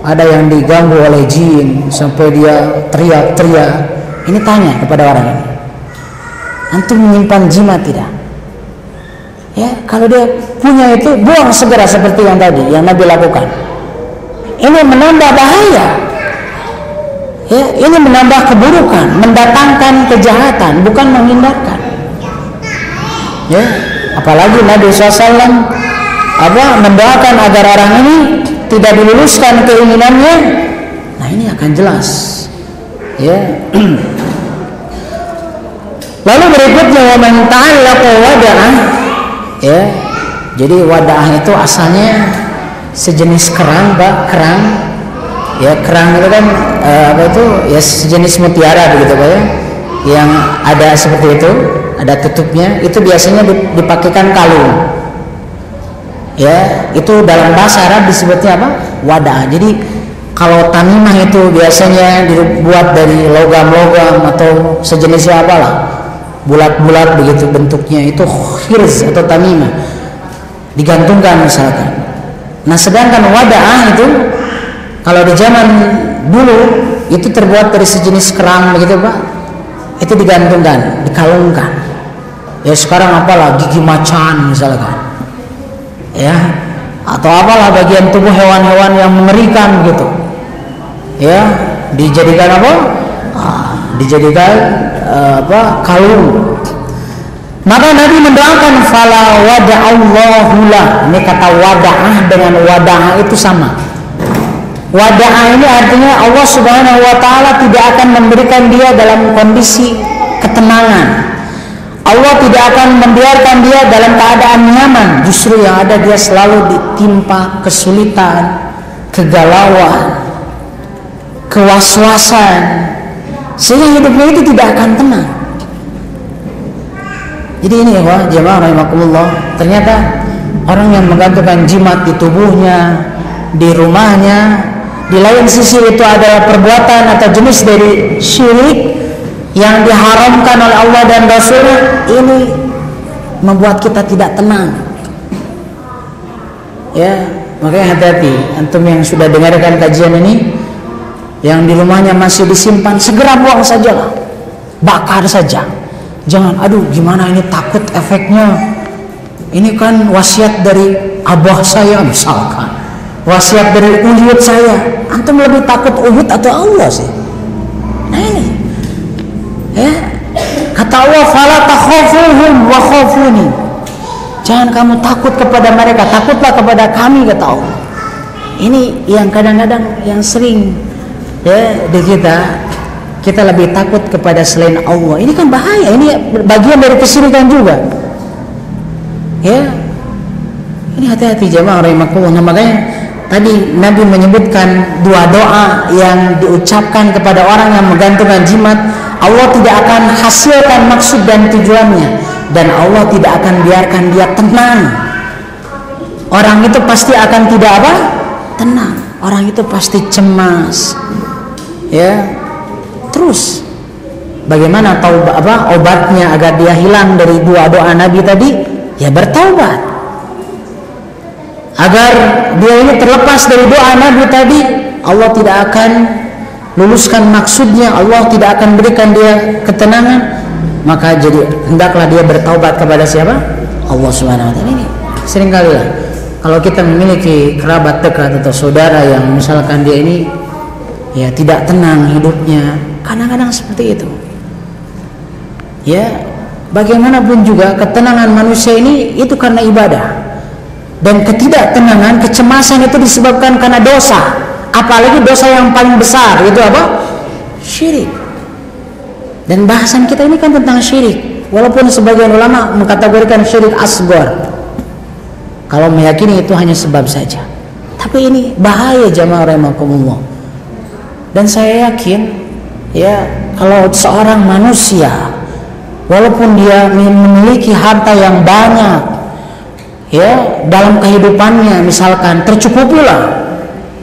ada yang diganggu oleh jin sampai dia teriak-teriak. Ini tanya kepada orang ini, antum menyimpan jimat tidak? Ya, kalau dia punya itu, buang segera seperti yang tadi yang Nabi lakukan. Ini menambah bahaya. Ya, ini menambah keburukan, mendatangkan kejahatan, bukan menghindarkan. Ya, apalagi Nabi SAW mendoakan agar orang ini tidak diluluskan keinginannya. Nah, ini akan jelas. Ya. Lalu berikutnya wa man ta'allaqa wada'ah. Ya. Jadi wada'ah itu asalnya sejenis kerang, kerang. Ya, kerang itu kan ya sejenis mutiara begitu Pak ya. Yang ada seperti itu, ada tutupnya, itu biasanya dipakaikan kalung. Ya, itu dalam bahasa Arab disebutnya apa? Wadah. Jadi kalau tamimah itu biasanya dibuat dari logam-logam atau sejenisnya apalah, bulat-bulat begitu bentuknya, itu khirz atau tamimah, digantungkan misalkan. Nah, sedangkan wadah itu kalau di zaman dulu itu terbuat dari sejenis kerang begitu Pak, itu digantungkan, dikalungkan. Ya sekarang apalah gigi macan misalkan, ya, atau apalah bagian tubuh hewan-hewan yang mengerikan gitu, ya, dijadikan apa? Dijadikan kalung. Maka Nabi mendoakan fala wada'allahu lah. Ini kata wada'ah dengan wada'ah itu sama. Wada'ah ini artinya Allah Subhanahu wa taala tidak akan memberikan dia dalam kondisi ketenangan. Allah tidak akan membiarkan dia dalam keadaan nyaman. Justru yang ada dia selalu ditimpa kesulitan, kegalauan, kewaswasan, sehingga hidupnya itu tidak akan tenang. Jadi ini ya jemaah rahimakumullah, ternyata orang yang menggantungkan jimat di tubuhnya, di rumahnya, di lain sisi itu adalah perbuatan atau jenis dari syirik yang diharamkan oleh Allah dan Rasulnya. Ini membuat kita tidak tenang. Ya, makanya hati-hati antum yang sudah dengarkan kajian ini, yang di rumahnya masih disimpan, segera buang sajalah, bakar saja. Jangan, aduh gimana ini, takut efeknya. Ini kan wasiat dari abah saya misalkan, wasiat dari uyut saya. Antum lebih takut uyut atau Allah sih? Nah ini, ya, kata Allah, fala takhafuhum wa khafuni. Jangan kamu takut kepada mereka, takutlah kepada kami, kata Allah. Ini yang kadang-kadang yang sering ya di kita lebih takut kepada selain Allah. Ini kan bahaya, ini bagian dari kesyirikan juga. Ya, ini hati-hati jemaah rahimakumullah. Nah, makanya tadi Nabi menyebutkan dua doa yang diucapkan kepada orang yang menggantungkan jimat. Allah tidak akan hasilkan maksud dan tujuannya, dan Allah tidak akan biarkan dia tenang. Orang itu pasti akan tidak apa? Tenang. Orang itu pasti cemas. Ya. Terus bagaimana obatnya agar dia hilang dari dua doa Nabi tadi? Ya bertaubat. Agar dia ini terlepas dari doa Nabi tadi, Allah tidak akan luluskan maksudnya, Allah tidak akan berikan dia ketenangan. Maka jadi hendaklah dia bertaubat kepada siapa? Allah Subhanahu wa taala. Ini seringkali lah kalau kita memiliki kerabat dekat atau saudara yang misalkan dia ini ya tidak tenang hidupnya, kadang-kadang seperti itu. Ya, bagaimanapun juga ketenangan manusia ini itu karena ibadah. Dan ketidaktenangan, kecemasan itu disebabkan karena dosa. Apalagi dosa yang paling besar, itu apa? Syirik. Dan bahasan kita ini kan tentang syirik. Walaupun sebagian ulama mengkategorikan syirik asghar, kalau meyakini itu hanya sebab saja. Tapi ini bahaya jamaah rahimakumullah. Dan saya yakin ya, kalau seorang manusia walaupun dia memiliki harta yang banyak ya, dalam kehidupannya misalkan tercukupilah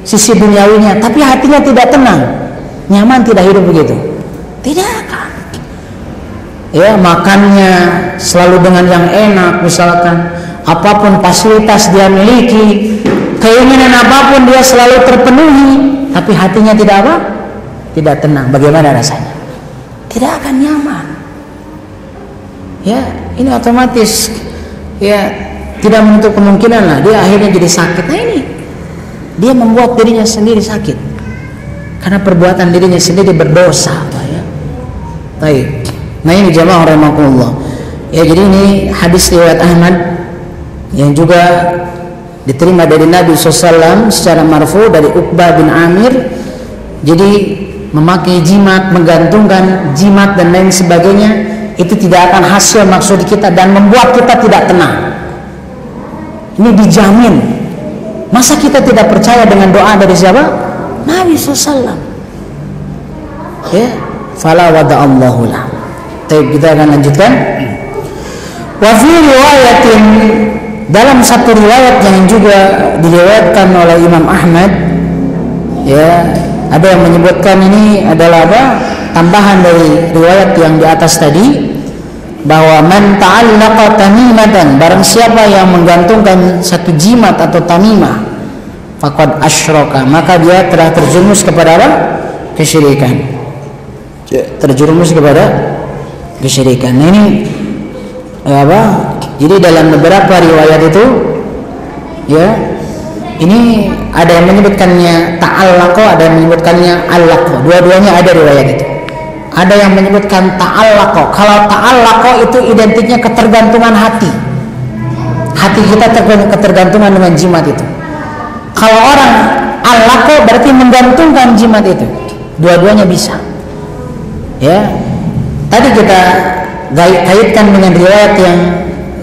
sisi duniawinya, tapi hatinya tidak tenang, nyaman tidak hidup begitu? Tidak akan. Ya, makannya selalu dengan yang enak misalkan, apapun fasilitas dia miliki, keinginan apapun dia selalu terpenuhi, tapi hatinya tidak apa? Tidak tenang. Bagaimana rasanya? Tidak akan nyaman. Ya, ini otomatis ya tidak menutup kemungkinan lah dia akhirnya jadi sakit. Nah ini dia membuat dirinya sendiri sakit karena perbuatan dirinya sendiri berdosa, ya. Baik. Nah ini jamaah rahimakumullah. Ya, jadi ini hadis riwayat Ahmad yang juga diterima dari Nabi SAW secara marfu dari Uqbah bin Amir. Jadi memakai jimat, menggantungkan jimat dan lain sebagainya itu tidak akan hasil maksud kita dan membuat kita tidak tenang. Ini dijamin. Masa kita tidak percaya dengan doa dari siapa? Nabi SAW. Ya, fala wada'allahu lah. Baik, kita akan lanjutkan. Wa fi riwayatin, dalam satu riwayat yang juga diriwayatkan oleh Imam Ahmad, ya, ada yang menyebutkan ini adalah apa? Tambahan dari riwayat yang di atas tadi, bahwa man ta'allaqa tamimatan, barang siapa yang menggantungkan satu jimat atau tamimah, faqad asyraka, maka dia telah terjerumus kepada apa? Kesyirikan. Terjerumus kepada kesyirikan. Nah, ini apa? Jadi dalam beberapa riwayat itu ya, ini ada yang menyebutkannya ta'allaqo, ada yang menyebutkannya allaqo. Dua-duanya ada riwayat itu. Ada yang menyebutkan ta'allaqo. Kalau ta'allaqo itu identiknya ketergantungan hati. Hati kita ketergantungan dengan jimat itu. Kalau orang allaqo berarti menggantungkan jimat itu. Dua-duanya bisa. Ya. Tadi kita kaitkan dengan riwayat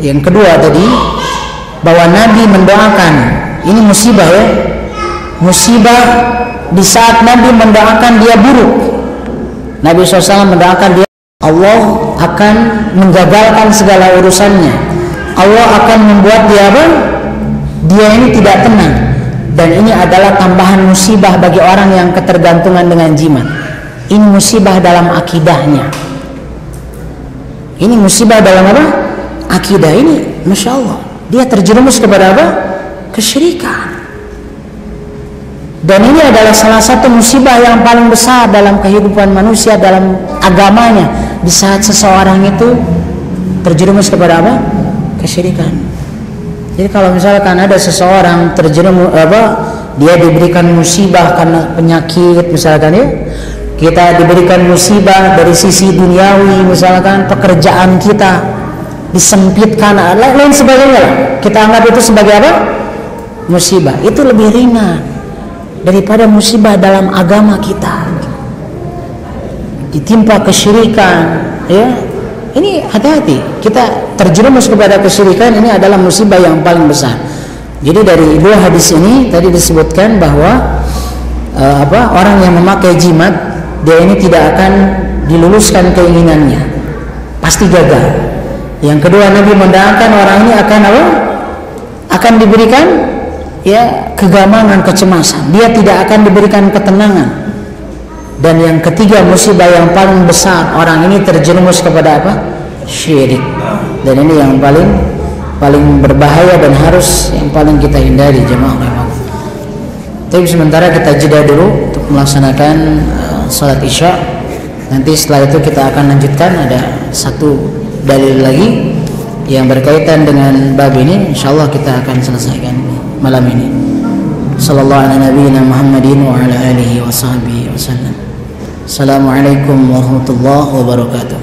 yang kedua tadi, bahwa Nabi mendoakan, ini musibah ya, musibah di saat Nabi mendoakan dia buruk. Nabi SAW mendoakan dia, Allah akan menggagalkan segala urusannya, Allah akan membuat dia apa? Dia ini tidak tenang. Dan ini adalah tambahan musibah bagi orang yang ketergantungan dengan jimat. Ini musibah dalam akidahnya. Ini musibah dalam apa? Akidah. Ini Masya Allah, dia terjerumus kepada apa? Kesyirikan. Dan ini adalah salah satu musibah yang paling besar dalam kehidupan manusia, dalam agamanya, di saat seseorang itu terjerumus kepada apa? Kesyirikan. Jadi kalau misalkan ada seseorang terjerumus dia diberikan musibah karena penyakit misalkan ya, kita diberikan musibah dari sisi duniawi, misalkan pekerjaan kita disempitkan, lain sebagainya, kita anggap itu sebagai apa? Musibah. Itu lebih ringan daripada musibah dalam agama kita, ditimpa kesyirikan. Ya, ini hati-hati, kita terjerumus kepada kesyirikan, ini adalah musibah yang paling besar. Jadi dari dua hadis ini tadi disebutkan bahwa orang yang memakai jimat, dia ini tidak akan diluluskan keinginannya, pasti gagal. Yang kedua, Nabi mendoakan orang ini akan apa? Akan diberikan ya kegamangan, kecemasan, dia tidak akan diberikan ketenangan. Dan yang ketiga, musibah yang paling besar, orang ini terjerumus kepada apa? Syirik. Dan ini yang paling berbahaya dan harus yang paling kita hindari, jemaah. Tapi sementara kita jeda dulu untuk melaksanakan salat isya. Nanti setelah itu kita akan lanjutkan, ada satu dalil lagi yang berkaitan dengan bab ini, insyaallah kita akan selesaikan malam ini. Sallallahu ala nabiyyina Muhammadin wa ala alihi wa sahbihi wasallam. Assalamualaikum warahmatullahi wabarakatuh.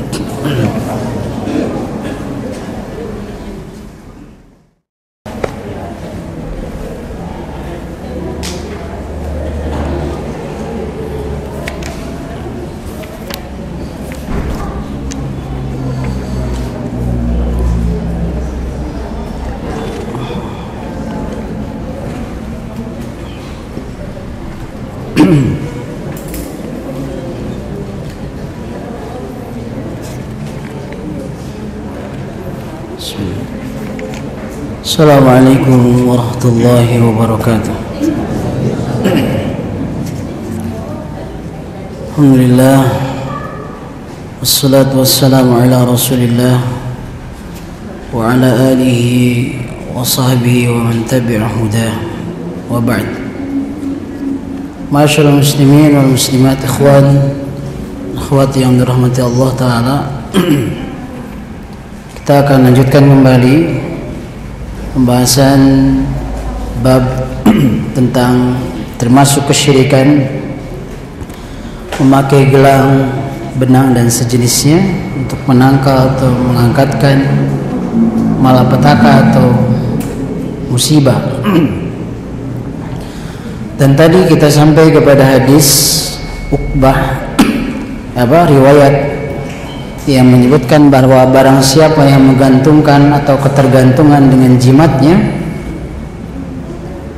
Assalamualaikum warahmatullahi wabarakatuh. Alhamdulillah, wassalatu wassalamu ala rasulillah wa ala alihi wa sahbihi wa man tabi'a hudah, wa ba'd. Ma'asyiral muslimin wal muslimat, ikhwan akhwat yang dirahmati Allah Ta'ala, kita akan lanjutkan kembali pembahasan bab tentang termasuk kesyirikan memakai gelang, benang dan sejenisnya untuk menangkal atau mengangkatkan malapetaka atau musibah. Dan tadi kita sampai kepada hadis Uqbah, riwayat yang menyebutkan bahwa barang siapa yang menggantungkan atau ketergantungan dengan jimatnya,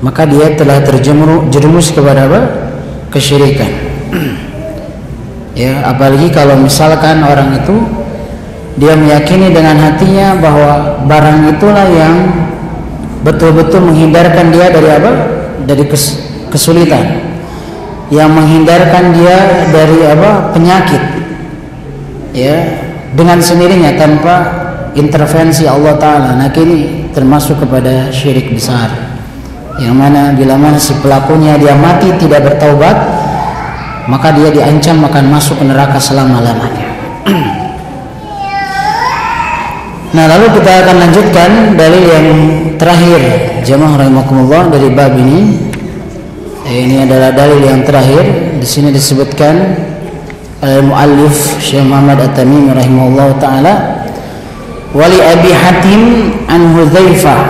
maka dia telah terjerumus kepada kesyirikan. Ya, apalagi kalau misalkan orang itu dia meyakini dengan hatinya bahwa barang itulah yang betul-betul menghindarkan dia dari dari kesulitan, yang menghindarkan dia dari penyakit, ya, dengan sendirinya tanpa intervensi Allah Ta'ala. Nah, ini termasuk kepada syirik besar, yang mana bila mana si pelakunya dia mati tidak bertaubat, maka dia diancam akan masuk ke neraka selama-lamanya. Nah, lalu kita akan lanjutkan dalil yang terakhir, jamaah rahimakumullah, dari bab ini. Ini adalah dalil yang terakhir. Di sini disebutkan al-muallif Syekh Muhammad At-Tamimi rahimahullah taala, wali Abi Hatim an Hudzaifah,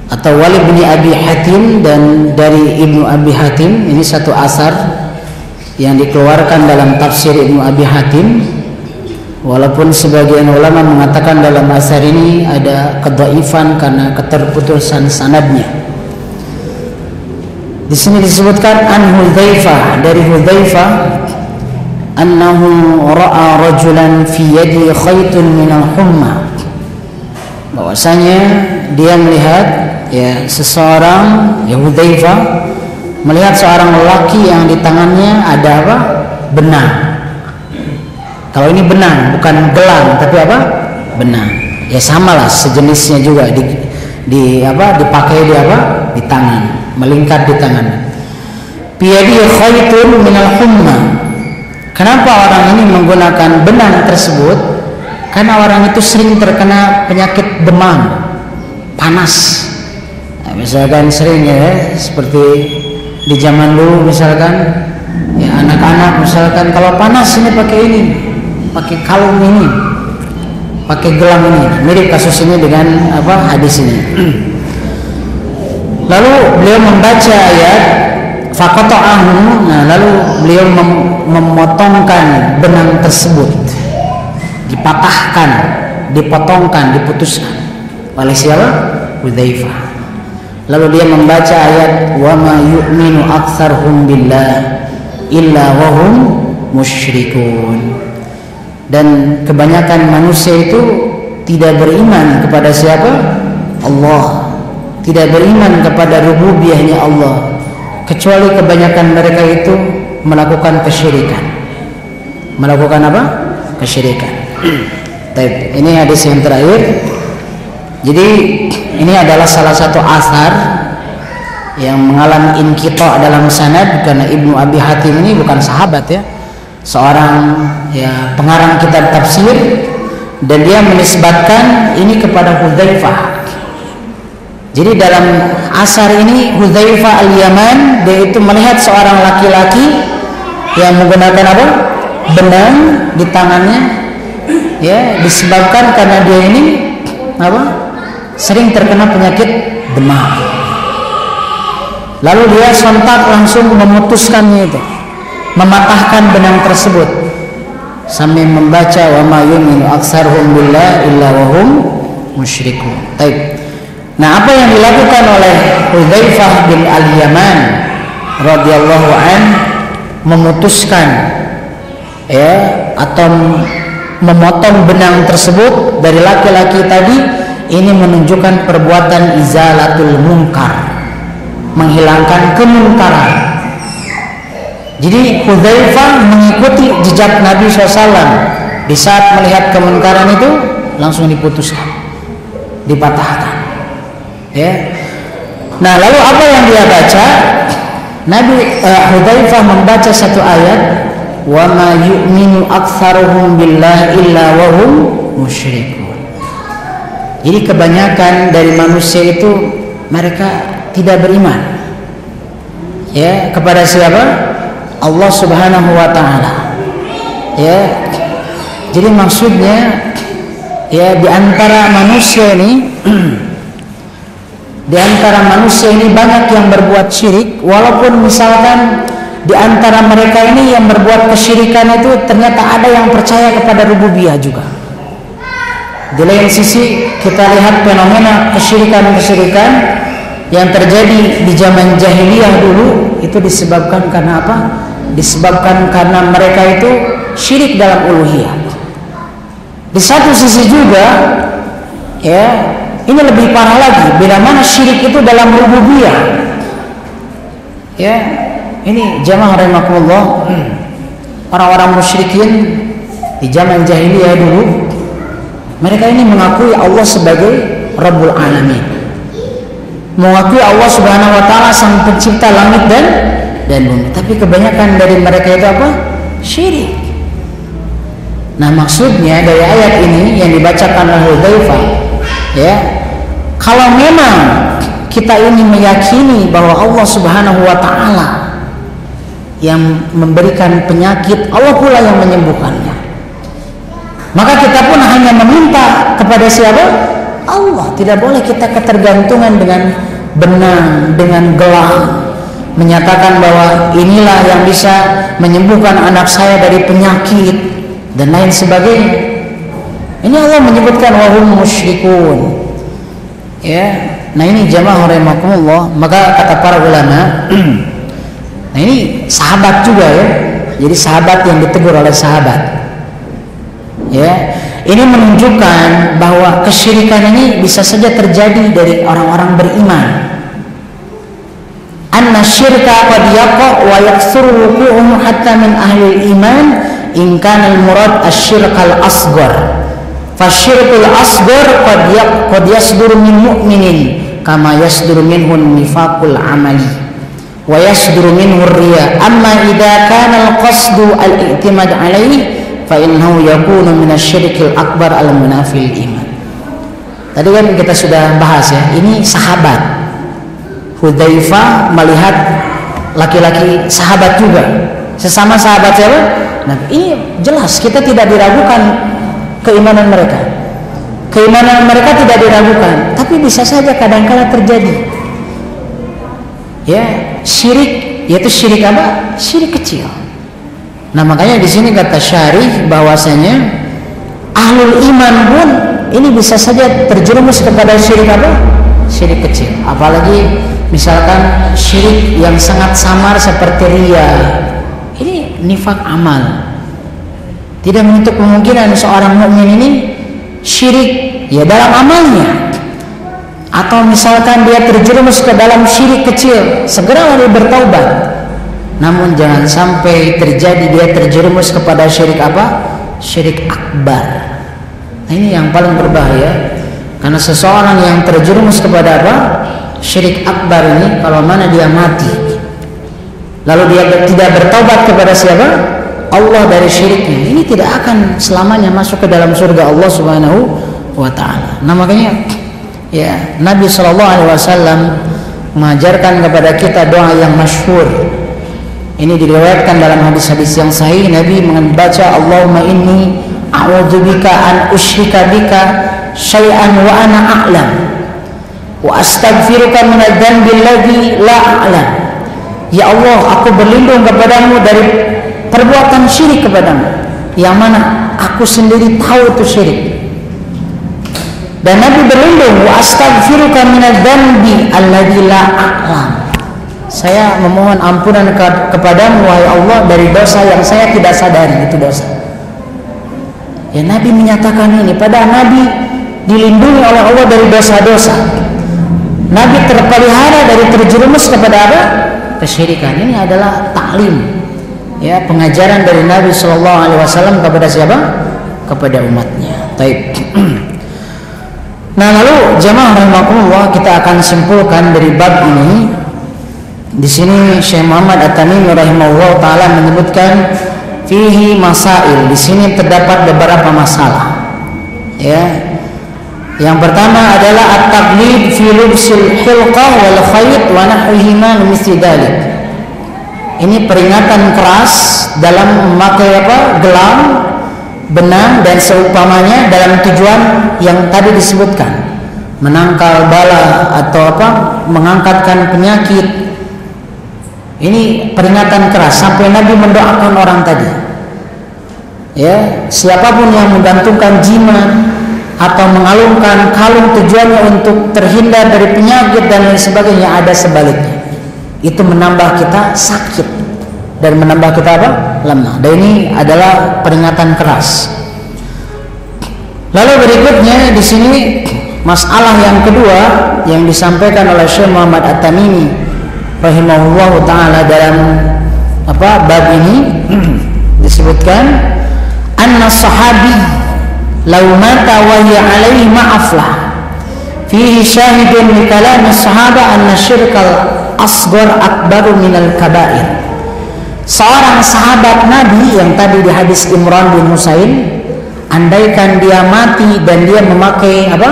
atau wali bin Abi Hatim dan dari Ibnu Abi Hatim. Ini satu asar yang dikeluarkan dalam tafsir Ibnu Abi Hatim, walaupun sebagian ulama mengatakan dalam asar ini ada kedhaifan karena keterputusan sanadnya. Di sini disebutkan an Hudzaifah, dari Hudzaifah, annahu ra'a rajulan fi yadi khaytun minal humma, bahwasanya dia melihat, ya, seseorang, ya, Hudzaifah melihat seorang lelaki yang di tangannya ada benang. Kalau ini benang, bukan gelang, tapi benang. Ya, samalah, sejenisnya juga dipakai di tangan, melingkar di tangan. Biyadi khaytun minal humma. Kenapa orang ini menggunakan benang tersebut? Karena orang itu sering terkena penyakit demam, panas. Nah, misalkan sering, ya, seperti di zaman dulu, misalkan, ya, anak-anak misalkan kalau panas ini pakai ini, pakai kalung ini, pakai gelang ini. Mirip kasus ini dengan hadis ini. Lalu beliau membaca ayat faqata'ahu. Nah, lalu beliau memotongkan benang tersebut, dipatahkan, dipotongkan, diputuskan oleh siapa? Hudzaifah. Lalu dia membaca ayat wa ma yu'minu aktsaruhum billah illa wa hum musyrikun. Dan kebanyakan manusia itu tidak beriman kepada siapa? Allah. Tidak beriman kepada rububiyahnya Allah, kecuali kebanyakan mereka itu melakukan kesyirikan. Melakukan kesyirikan. Baik, ini hadis yang terakhir. Jadi ini adalah salah satu asar yang mengalami inqita' dalam sanad, karena Ibnu Abi Hatim ini bukan sahabat, ya, seorang, ya, pengarang kitab tafsir, dan dia menisbatkan ini kepada Hudzaifah. Jadi dalam asar ini Hudzaifah al-Yaman, dia itu melihat seorang laki-laki yang menggunakan benang di tangannya, ya, disebabkan karena dia ini sering terkena penyakit demam. Lalu dia sontak langsung memutuskannya itu, mematahkan benang tersebut sambil membaca wa ma yu'minu aktsaruhum billah illa wa hum musyrikun. Baik. Nah, apa yang dilakukan oleh Hudzaifah bin al-Yaman radhiyallahu an, memutuskan, ya, atau memotong benang tersebut dari laki-laki tadi ini menunjukkan perbuatan izalatul munkar, menghilangkan kemungkaran. Jadi Hudzaifah mengikuti jejak Nabi SAW. Di saat melihat kemungkaran itu langsung diputuskan, dipatahkan. Ya. Nah, lalu apa yang dia baca? Hudzaifah membaca satu ayat, wa ma yu'minu aktsaruhum billahi illa wa hum musyrikun. Jadi kebanyakan dari manusia itu mereka tidak beriman. Ya, kepada siapa? Allah Subhanahu wa taala. Ya. Jadi maksudnya ya di antara manusia ini di antara manusia ini banyak yang berbuat syirik, walaupun misalkan di antara mereka ini yang berbuat kesyirikan itu ternyata ada yang percaya kepada rububiyah juga. Di lain sisi kita lihat fenomena kesyirikan-kesyirikan yang terjadi di zaman jahiliyah dulu itu disebabkan karena apa? Disebabkan karena mereka itu syirik dalam uluhiyah. Di satu sisi juga ya, ini lebih parah lagi bila mana syirik itu dalam rububiyah. Ya, ini jamaah rahimakumullah, orang-orang musyrikin di zaman jahiliyah dulu, mereka ini mengakui Allah sebagai Rabbul Alamin, mengakui Allah Subhanahu wa taala sang pencipta langit dan bumi. Tapi kebanyakan dari mereka itu apa? Syirik. Nah, maksudnya dari ayat ini yang dibacakan oleh Hudzaifah, ya, kalau memang kita ini meyakini bahwa Allah Subhanahu wa taala yang memberikan penyakit, Allah pula yang menyembuhkannya, maka kita pun hanya meminta kepada siapa? Allah. Tidak boleh kita ketergantungan dengan benang, dengan gelang, menyatakan bahwa inilah yang bisa menyembuhkan anak saya dari penyakit dan lain sebagainya. Ini Allah menyebutkan wahum musyrikun. Ya, nah ini jamaah rahimakumullah. Maka kata para ulama, nah ini sahabat juga ya. Jadi sahabat yang ditegur oleh sahabat. Ya, ini menunjukkan bahwa kesyirikan ini bisa saja terjadi dari orang-orang beriman. Anna syirka qad yaqa wa yaksuru wuqu'uhu hatta min ahli iman in kana al-murad asy-syirkal asghar. Fasyirkul asghar qad yasduru min mu'minin kama yasduru minhu nifaqul amali wa yasduru minhu riya. Amma idza kana al-qasdu al-i'timad alaihi fa innahu yakunu min asy-syirkil akbar al-munafil iman. Tadi kan kita sudah bahas ya, ini sahabat. Hudzaifah melihat laki-laki sahabat juga, sesama sahabat siapa? Nah, ini jelas kita tidak diragukan keimanan mereka. Keimanan mereka tidak diragukan, tapi bisa saja kadang-kala terjadi. Ya, syirik, yaitu syirik apa? Syirik kecil. Nah, makanya di sini kata syarih bahwasanya ahlul iman pun ini bisa saja terjerumus kepada syirik apa? Syirik kecil. Apalagi misalkan syirik yang sangat samar seperti riya. Ini nifak amal. Tidak menutup kemungkinan seorang mukmin ini syirik ya dalam amalnya. Atau misalkan dia terjerumus ke dalam syirik kecil, segeralah dia bertaubat. Namun jangan sampai terjadi dia terjerumus kepada syirik apa? Syirik akbar. Nah, ini yang paling berbahaya. Karena seseorang yang terjerumus kepada apa? Syirik akbar ini, kalau mana dia mati lalu dia tidak bertaubat kepada siapa? Allah dari syiriknya, ini tidak akan selamanya masuk ke dalam surga Allah Subhanahu wa taala. Nah, makanya ya Nabi SAW mengajarkan kepada kita doa yang masyhur. Ini diriwayatkan dalam hadis-hadis yang sahih. Nabi membaca Allahumma inni a'udzubika an usyrika bika syai'an wa ana a'lam wa astaghfiruka minadz dzambi alladzi la a'lam. Ya Allah, aku berlindung kepadamu dari perbuatan syirik kepadamu yang mana aku sendiri tahu itu syirik. Dan Nabi berlindung wa astaghfiruka minadz dzambi alladzi la a'lam. Saya memohon ampunan kepadamu wahai Allah dari dosa yang saya tidak sadari itu dosa. Ya, Nabi menyatakan ini, padahal Nabi dilindungi oleh Allah dari dosa-dosa. Nabi terpelihara dari terjerumus kepada apa? Kesyirikan. Ini adalah taklim, ya, pengajaran dari Nabi Shallallahu Alaihi Wasallam kepada siapa? Kepada umatnya. Taib. Nah, lalu jamaah rahimakumullah, kita akan simpulkan dari bab ini. Di sini Syekh Muhammad At-Tamimi rahimahullah taala menyebutkan fihi masail. Di sini terdapat beberapa masalah. Ya. Yang pertama adalah at-taqlid fi lubsil hilqah wal khayt wa nahwihima min misli dzalik. Ini peringatan keras dalam memakai apa? Gelang, benang dan seumpamanya dalam tujuan yang tadi disebutkan, menangkal bala atau apa? Mengangkatkan penyakit. Ini peringatan keras sampai Nabi mendoakan orang tadi. Ya, siapapun yang menggantungkan jimat atau mengalungkan kalung tujuannya untuk terhindar dari penyakit dan lain sebagainya, ada sebaliknya. Itu menambah kita sakit dan menambah kita apa? Lemah. Dan ini adalah peringatan keras. Lalu berikutnya di sini masalah yang kedua yang disampaikan oleh Syekh Muhammad At-Tamimi rahimahullahu taala dalam apa bab ini disebutkan anna sahabi law mata wa hiya alaihi ma'aflah fihi syahidun li kalam as-sahaba anna syirkal asghar akbaru minal kabair. Seorang sahabat Nabi yang tadi di hadis Imran bin Husain, andaikan dia mati dan dia memakai apa?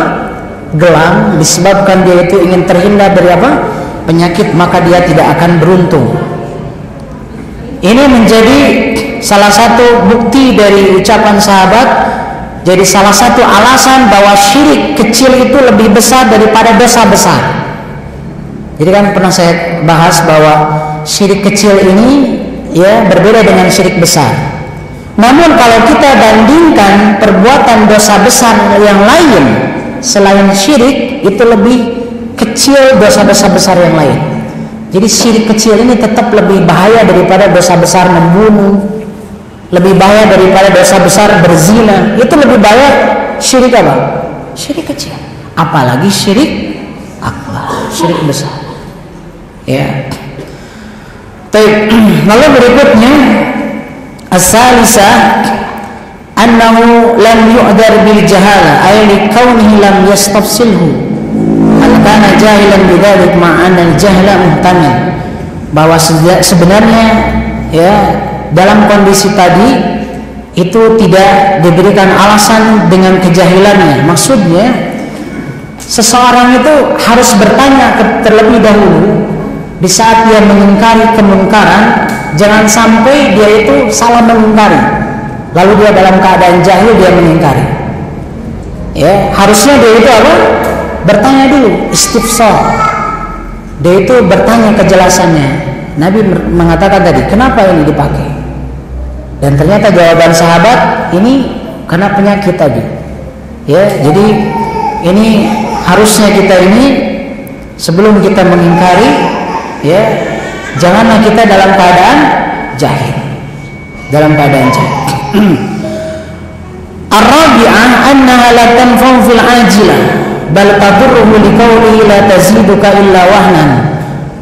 Gelang, disebabkan dia itu ingin terhindar dari apa? Penyakit, maka dia tidak akan beruntung. Ini menjadi salah satu bukti dari ucapan sahabat, jadi salah satu alasan bahwa syirik kecil itu lebih besar daripada dosa besar. Jadi kan pernah saya bahas bahwa syirik kecil ini ya berbeda dengan syirik besar. Namun kalau kita bandingkan perbuatan dosa besar yang lain selain syirik, itu lebih kecil dosa-dosa besar yang lain. Jadi syirik kecil ini tetap lebih bahaya daripada dosa besar membunuh, lebih bahaya daripada dosa besar berzina. Itu lebih bahaya syirik apa? Syirik kecil. Apalagi syirik akbar, syirik besar. Ya. Baik. Lalu berikutnya as-salisah annahu lam yu'dar bil jahala ay li kaunihi lam yastafsilhu. Al-kana jahilan bidzalik ma'ana al-jahla muhtamil. Bahwa sebenarnya ya dalam kondisi tadi itu tidak diberikan alasan dengan kejahilannya. Maksudnya seseorang itu harus bertanya terlebih dahulu di saat dia mengingkari kemungkaran. Jangan sampai dia itu salah mengingkari lalu dia dalam keadaan jahil dia mengingkari. Ya, harusnya dia itu apa? Bertanya dulu, istifsar. Dia itu bertanya kejelasannya. Nabi mengatakan tadi, kenapa ini dipakai? Dan ternyata jawaban sahabat ini karena penyakit tadi. Ya, jadi ini harusnya kita ini sebelum kita mengingkari, ya, janganlah kita dalam keadaan jahil. Dalam keadaan jahil. Ar-rabi'ah annaha la tanfa'u fil ajilah bal tadurruhu liqaulihi la taziduka illa wahnan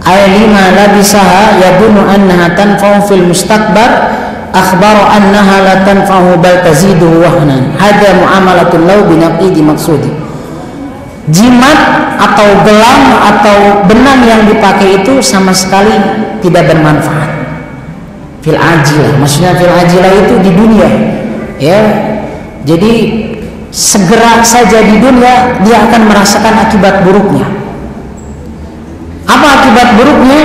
ay lima labisaha yadunu annaha tanfa'u fil mustaqbar akhbaru annaha la tanfa'u bal taziduhu wahnan hadha muamalatul law binaqidi maksudi. Jimat atau gelang atau benang yang dipakai itu sama sekali tidak bermanfaat. Fil ajilah, maksudnya fil ajilah itu di dunia, ya. Jadi segera saja di dunia dia akan merasakan akibat buruknya. Apa akibat buruknya?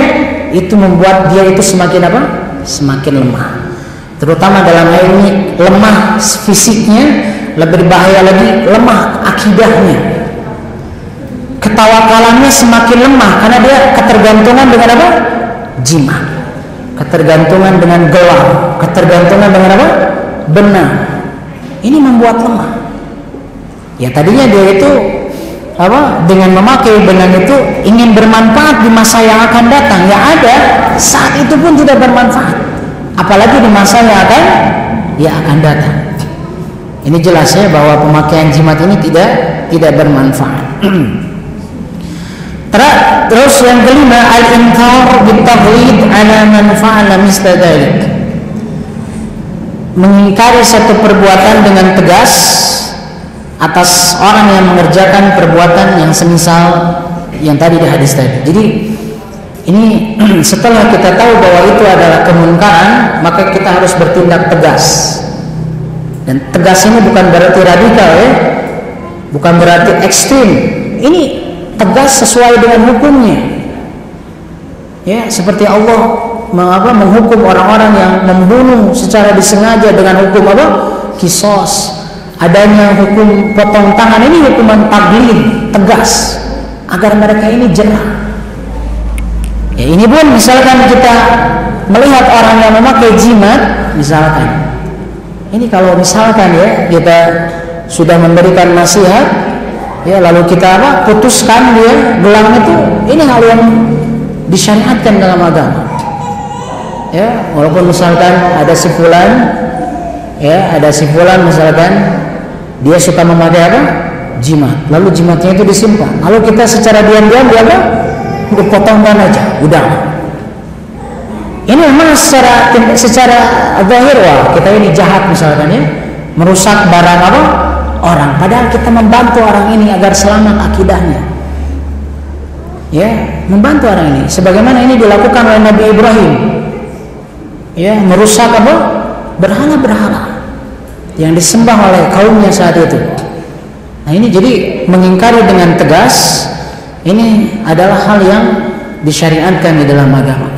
Itu membuat dia itu semakin apa? Semakin lemah. Terutama dalam hal ini lemah fisiknya, lebih bahaya lagi lemah akidahnya. Ketawakalannya semakin lemah karena dia ketergantungan dengan apa? Jimat. Ketergantungan dengan gelang, ketergantungan dengan apa? Benang. Ini membuat lemah. Ya tadinya dia itu apa? Dengan memakai benang itu ingin bermanfaat di masa yang akan datang. Ya ada, saat itu pun tidak bermanfaat. Apalagi di masa yang akan datang. Ini jelas ya bahwa pemakaian jimat ini tidak bermanfaat. Terus yang kelima, al-inkar bit-taghlid ala man fa'ala misla dzalik. Mengingkari satu perbuatan dengan tegas atas orang yang mengerjakan perbuatan yang semisal yang tadi di hadis tadi. Jadi ini setelah kita tahu bahwa itu adalah kemunkaran, maka kita harus bertindak tegas. Dan tegas ini bukan berarti radikal ya, bukan berarti ekstrim. Ini tegas sesuai dengan hukumnya. Ya, seperti Allah menghukum orang-orang yang membunuh secara disengaja dengan hukum apa? Qisas. Adanya hukum potong tangan, ini hukuman taglid, tegas, agar mereka ini jerah. Ya, ini pun misalkan kita melihat orang yang memakai jimat, misalkan ini kalau misalkan ya kita sudah memberikan nasihat, ya lalu kita putuskan dia gelang itu, ini hal yang disyariatkan dalam agama. Ya, walaupun misalkan ada si fulan misalkan dia suka memakai jimat, lalu jimatnya itu disimpan, lalu kita secara diam-diam dia potongkan aja, udah. Ini memang secara zahir, wah kita ini jahat misalkan ya, merusak barang orang, padahal kita membantu orang ini agar selamat akidahnya. Ya, membantu orang ini sebagaimana ini dilakukan oleh Nabi Ibrahim. Ya, merusak berhala-berhala yang disembah oleh kaumnya saat itu. Nah, ini jadi mengingkari dengan tegas, ini adalah hal yang disyariatkan di dalam agama.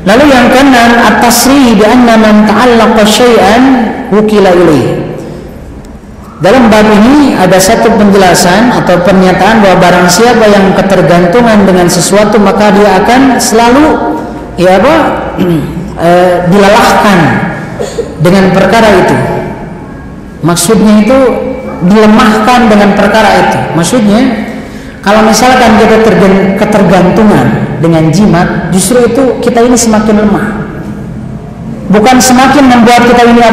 Lalu yang keenam, at-tasrih bi anna man ta'allaqa syai'an wukila ilaih. Dalam bab ini ada satu penjelasan atau pernyataan bahwa barang siapa yang ketergantungan dengan sesuatu maka dia akan selalu dilalahkan dengan perkara itu. Maksudnya itu dilemahkan dengan perkara itu. Maksudnya kalau misalkan kita ketergantungan dengan jimat, justru itu kita ini semakin lemah. Bukan semakin membuat kita ini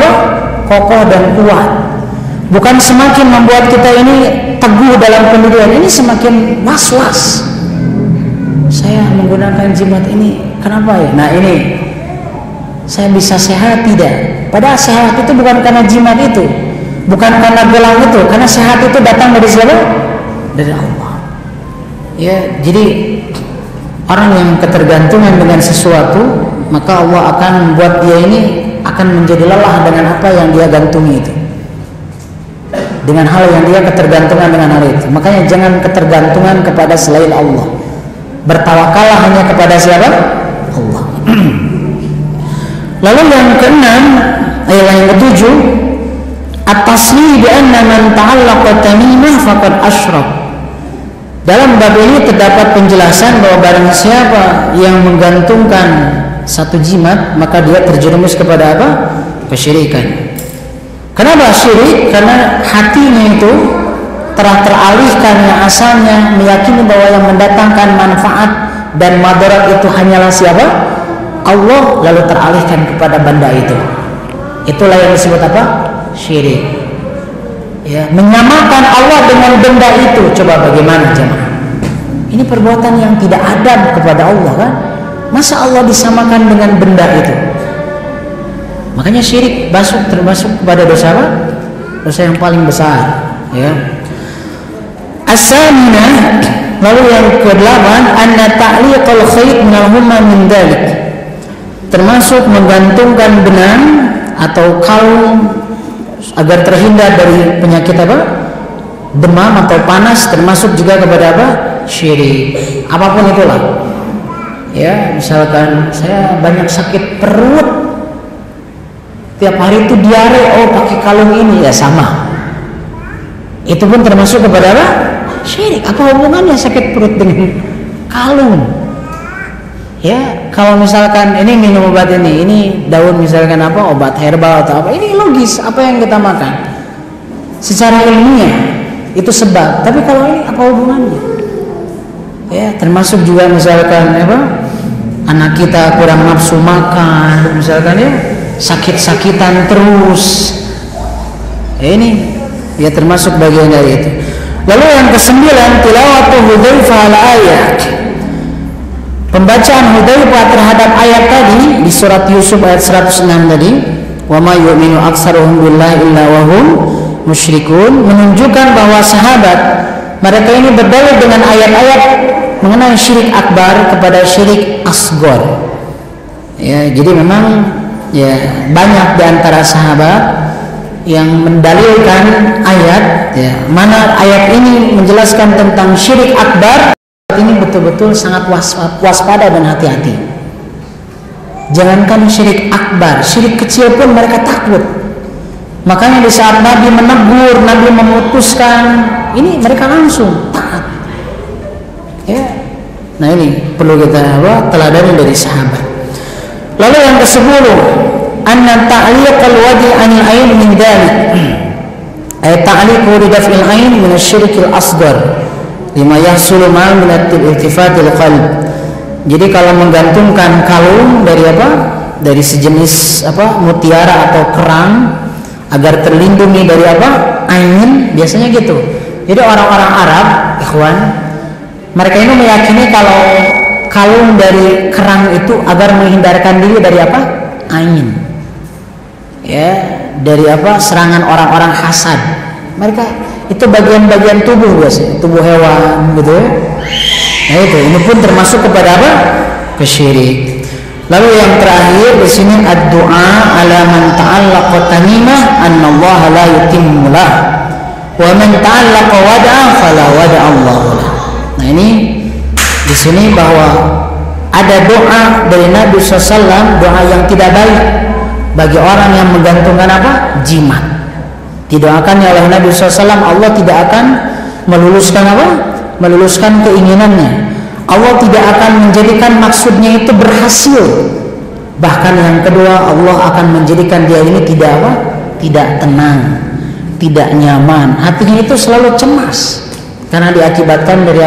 kokoh dan kuat. Bukan semakin membuat kita ini teguh dalam pendirian. Ini semakin was-was. Saya menggunakan jimat ini, kenapa ya? Nah ini, saya bisa sehat tidak? Padahal sehat itu bukan karena jimat itu, bukan karena gelang itu, karena sehat itu datang dari siapa? Dari Allah. Ya, jadi orang yang ketergantungan dengan sesuatu, maka Allah akan membuat dia ini akan menjadi lelah dengan apa yang dia gantungi itu, dengan hal yang dia ketergantungan dengan hal itu. Makanya jangan ketergantungan kepada selain Allah. Bertawakallah hanya kepada siapa? Allah. Lalu yang keenam, yang ketujuh, at-taslih bi anna man ta'allaqa tamimah faqad asyrak. Dalam bab ini terdapat penjelasan bahwa barang siapa yang menggantungkan satu jimat maka dia terjerumus kepada kesyirikan. Kenapa syirik? Karena hatinya itu telah teralihkan yang asalnya meyakini bahwa yang mendatangkan manfaat dan madarat itu hanyalah siapa? Allah, lalu teralihkan kepada benda itu. Itulah yang disebut syirik. Ya, menyamakan Allah dengan benda itu. Coba bagaimana jemaah? Ini perbuatan yang tidak adab kepada Allah kan? Masa Allah disamakan dengan benda itu? Makanya syirik termasuk kepada dosa dosa yang paling besar. Ya. As-saminah, lalu yang ke-8, anna ta'liqal khayt minal-humma min dzalik. Termasuk menggantungkan benang atau kalung agar terhindar dari penyakit demam atau panas, termasuk juga kepada syirik. Apapun itulah. Ya, misalkan saya banyak sakit perut, tiap hari itu diare, pakai kalung ini, ya sama. Itu pun termasuk kepada syirik. Apa hubungannya sakit perut dengan kalung? Ya, kalau misalkan ini minum obat ini daun misalkan obat herbal atau ini logis apa yang kita makan. Secara ilmiah itu sebab. Tapi kalau ini apa hubungannya? Ya, termasuk juga misalkan anak kita kurang nafsu makan, misalkan ya sakit-sakitan terus, Ini ya termasuk bagian dari itu. Lalu yang ke-9, tilawatu Hudzaifah al-ayat. Pembacaan Hudzaifah terhadap ayat tadi di surat Yusuf ayat 106 tadi, wa ma yu'minu aktsaruhum billahi illa wa hum musyrikun, menunjukkan bahwa sahabat mereka ini berdalil dengan ayat-ayat mengenai syirik akbar kepada syirik asghar. Ya, jadi memang ya banyak di antara sahabat yang mendalilkan ayat, ya, mana ayat ini menjelaskan tentang syirik akbar, ini betul-betul sangat waspada dan hati-hati. Jangankan syirik akbar, syirik kecil pun mereka takut. Makanya di saat Nabi menegur, Nabi memutuskan, ini mereka langsung taat. Ya, nah ini perlu kita teladani dari sahabat. Lalu yang ke-10, anna ta'liqal wadi' 'anil 'ain min dhalik. Ay ta'liqu ridafil 'ain min asy-syirkil asghar lima yahsulu ma min al-iltifatil qalb. Jadi kalau menggantungkan kalung dari apa? Dari sejenis mutiara atau kerang agar terlindungi dari ain, biasanya gitu. Jadi orang-orang Arab, ikhwan, mereka ini meyakini kalau kalung dari kerang itu agar menghindarkan diri dari ain. Ya, dari serangan orang-orang hasad. Mereka itu bagian-bagian tubuh biasanya, tubuh hewan gitu ya. Nah itu, ini pun termasuk kepada kesyirik. Lalu yang terakhir di sini ad-du'a ala man ta'allaqa tamimah annallaha la yutimmu lah wa man ta'allaqa wada'a fala wada'a Allahu lah. Nah ini di sini bahwa ada doa dari Nabi SAW, doa yang tidak baik bagi orang yang menggantungkan jimat. Didoakannya oleh Nabi SAW, Allah tidak akan meluluskan keinginannya. Allah tidak akan menjadikan maksudnya itu berhasil. Bahkan yang kedua, Allah akan menjadikan dia ini tidak tenang, tidak nyaman. Hatinya itu selalu cemas karena diakibatkan dari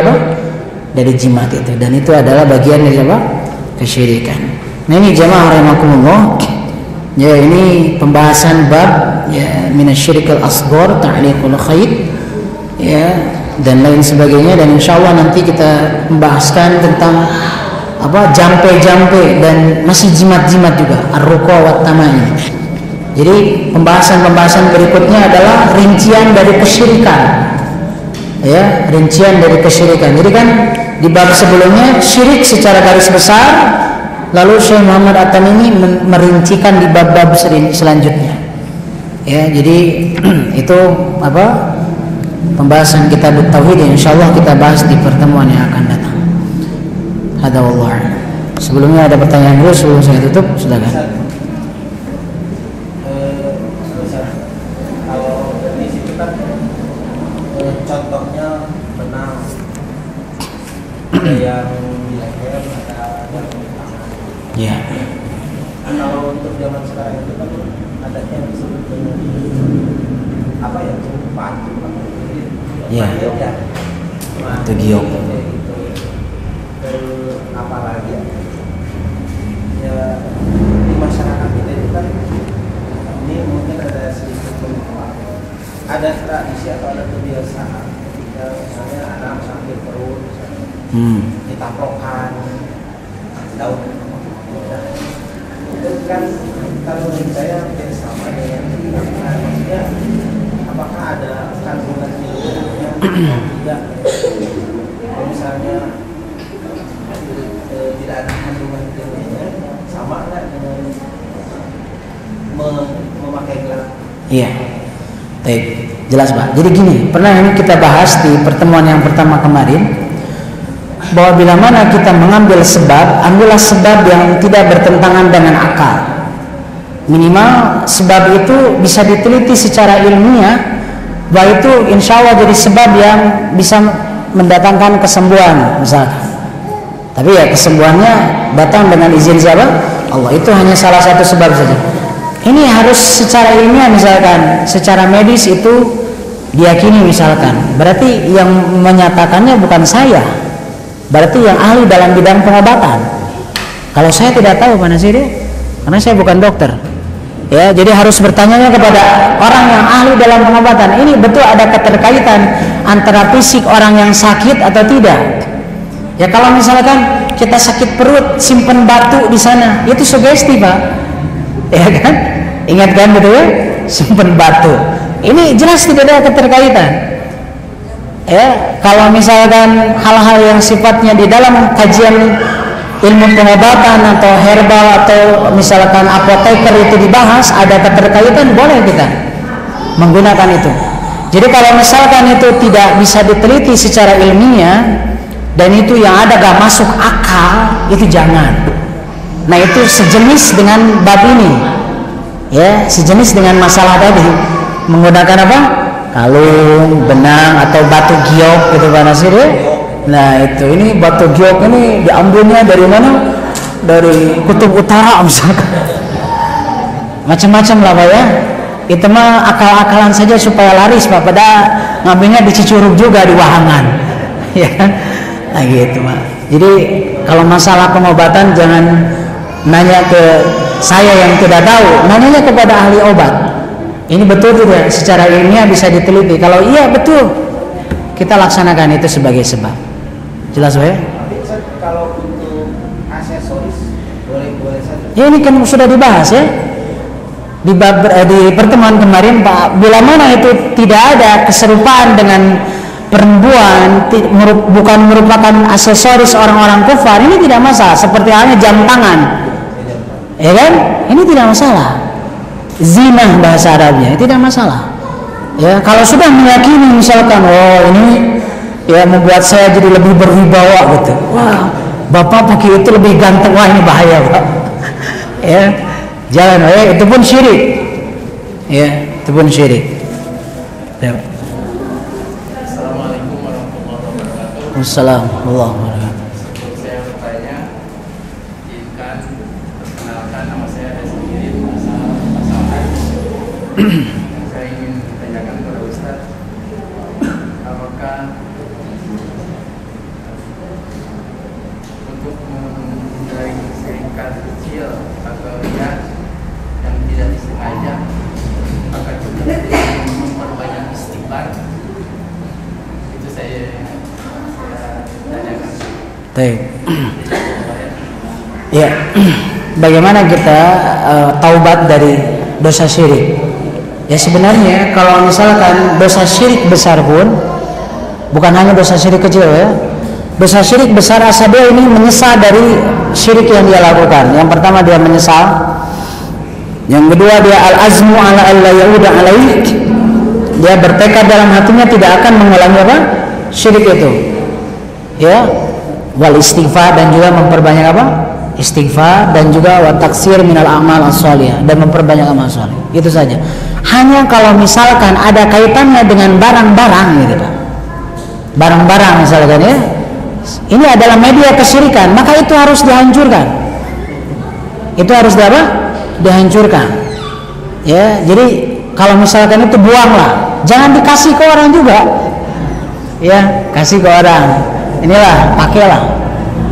dari jimat itu, dan itu adalah bagian dari kesyirikan. Nah ini jamaah rahimakumullah. Ya, ini pembahasan bab ya minasyirikil asghar, ta'liqul khayd, ya, dan lain sebagainya, dan insyaallah nanti kita membahaskan tentang jampe-jampe dan masih jimat-jimat juga, ar-ruqa wat tama'in. Jadi pembahasan-pembahasan berikutnya adalah rincian dari kesyirikan. Ya, rincian dari kesyirikan. Jadi kan di bab sebelumnya syirik secara garis besar, lalu Syekh Muhammad At-Tamimi merincikan di bab-bab selanjutnya. Ya, jadi itu pembahasan kitab tauhid yang insyaallah kita bahas di pertemuan yang akan datang. Hada wallahu. Sebelumnya ada pertanyaan dulu sebelum saya tutup, silakan. Kalau di situ kan contohnya benang, ada yang di leher, ada yang di tangan. Ya. Kalau untuk zaman sekarang itu kan ada yang disebut dengan batu. Ya. Itu giok. Apalagi ya di masyarakat kita itu kan ini mungkin ada sedikit perubahan, ada tradisi atau ada kebiasaan ya, misalnya anak sakit perut ditaplokkan daun itu kan kalau menurut saya hampir sama dengan maksudnya apakah ada kandungan ilmunya tidak. Kalau misalnya tidak ada kandungan ilmunya, sama nggak dengan memakai gelang? Iya. Baik, jelas Pak. Jadi gini, pernah ini kita bahas di pertemuan yang pertama kemarin, bahwa bila mana kita mengambil sebab, ambillah sebab yang tidak bertentangan dengan akal. Minimal sebab itu bisa diteliti secara ilmiah, bahwa itu insya Allah jadi sebab yang bisa mendatangkan kesembuhan misalkan. Tapi ya kesembuhannya datang dengan izin siapa? Allah. Itu hanya salah satu sebab saja. Ini harus secara ilmiah misalkan, secara medis itu diyakini misalkan. Berarti yang menyatakannya bukan saya. Berarti yang ahli dalam bidang pengobatan. Kalau saya tidak tahu mana sih dia? Karena saya bukan dokter. Ya, jadi harus bertanya kepada orang yang ahli dalam pengobatan. Ini betul ada keterkaitan antara fisik orang yang sakit atau tidak. Ya, kalau misalkan kita sakit perut, simpen batu di sana, itu sugesti, Pak. Ya kan? Ingat kan betul ya? Simpen batu. Ini jelas tidak ada keterkaitan. Ya, kalau misalkan hal-hal yang sifatnya di dalam kajian ilmu pengobatan atau herbal atau misalkan apoteker itu dibahas, ada keterkaitan, boleh kita menggunakan itu. Jadi kalau misalkan itu tidak bisa diteliti secara ilmiah dan itu yang ada gak masuk akal, itu jangan. Nah, itu sejenis dengan bab ini, ya, sejenis dengan masalah tadi, menggunakan apa? Kalung, benang atau batu giok gitu Pak Nasir ya. Nah, itu ini batu giok ini diambilnya dari mana? Dari kutub utara misalkan. Macam-macam lah Pak ya. Itu mah akal-akalan saja supaya laris Pak. Padahal ngambilnya di Cicurug juga di Wahangan. Ya kan? Nah gitu Pak. Jadi kalau masalah pengobatan jangan nanya ke saya yang tidak tahu, nanya kepada ahli obat. Ini betul tidak secara ilmiah bisa diteliti. Kalau iya betul, kita laksanakan itu sebagai sebab. Jelas Pak ya? Kalau untuk aksesoris boleh saja. Ya ini kan sudah dibahas ya di pertemuan kemarin Pak. Bila mana itu tidak ada keserupaan dengan perempuan, bukan merupakan aksesoris orang-orang kufar, ini tidak masalah. Seperti halnya jam tangan, ya kan? Ini tidak masalah. Zina bahasa Arabnya tidak masalah. Ya, kalau sudah meyakini misalkan, oh ini ya membuat saya jadi lebih berwibawa gitu. Wah, bapak pakai itu lebih ganteng, wah ini bahaya Pak. Ya, jangan. Ya, itu pun syirik. Ya, itu pun syirik. Ya. Assalamualaikum warahmatullahi wabarakatuh. Wassalamualaikum warahmatullahi wabarakatuh. Saya bertanya, izinkan perkenalkan nama saya ada sendiri pasangan. Saya ingin ditanyakan kepada Ustaz, apakah untuk menghindari kesyirikan kecil atau riya yang tidak disengaja, apakah kita memperbanyak istighfar? Itu saya tanyakan. Baik. Ya, bagaimana kita taubat dari dosa syirik? Ya sebenarnya kalau misalkan dosa syirik besar pun, bukan hanya dosa syirik kecil ya. Dosa syirik besar asal dia ini menyesal dari syirik yang dia lakukan. Yang pertama dia menyesal. Yang kedua dia al-azmu ala alla yauda alaih. Dia bertekad dalam hatinya tidak akan mengulangi apa? Syirik itu. Ya, wal istighfar dan juga memperbanyak apa? Istighfar dan juga wa taksir minal amal as-shalihah dan memperbanyak amal saleh. Itu saja. Hanya kalau misalkan ada kaitannya dengan barang-barang gitu Pak. Barang-barang misalkan ya. Ini adalah media kesyirikan, maka itu harus dihancurkan. Itu harus dihancurkan. Ya, jadi kalau misalkan itu buanglah, jangan dikasih ke orang juga. Ya, kasih ke orang. Inilah, pakailah.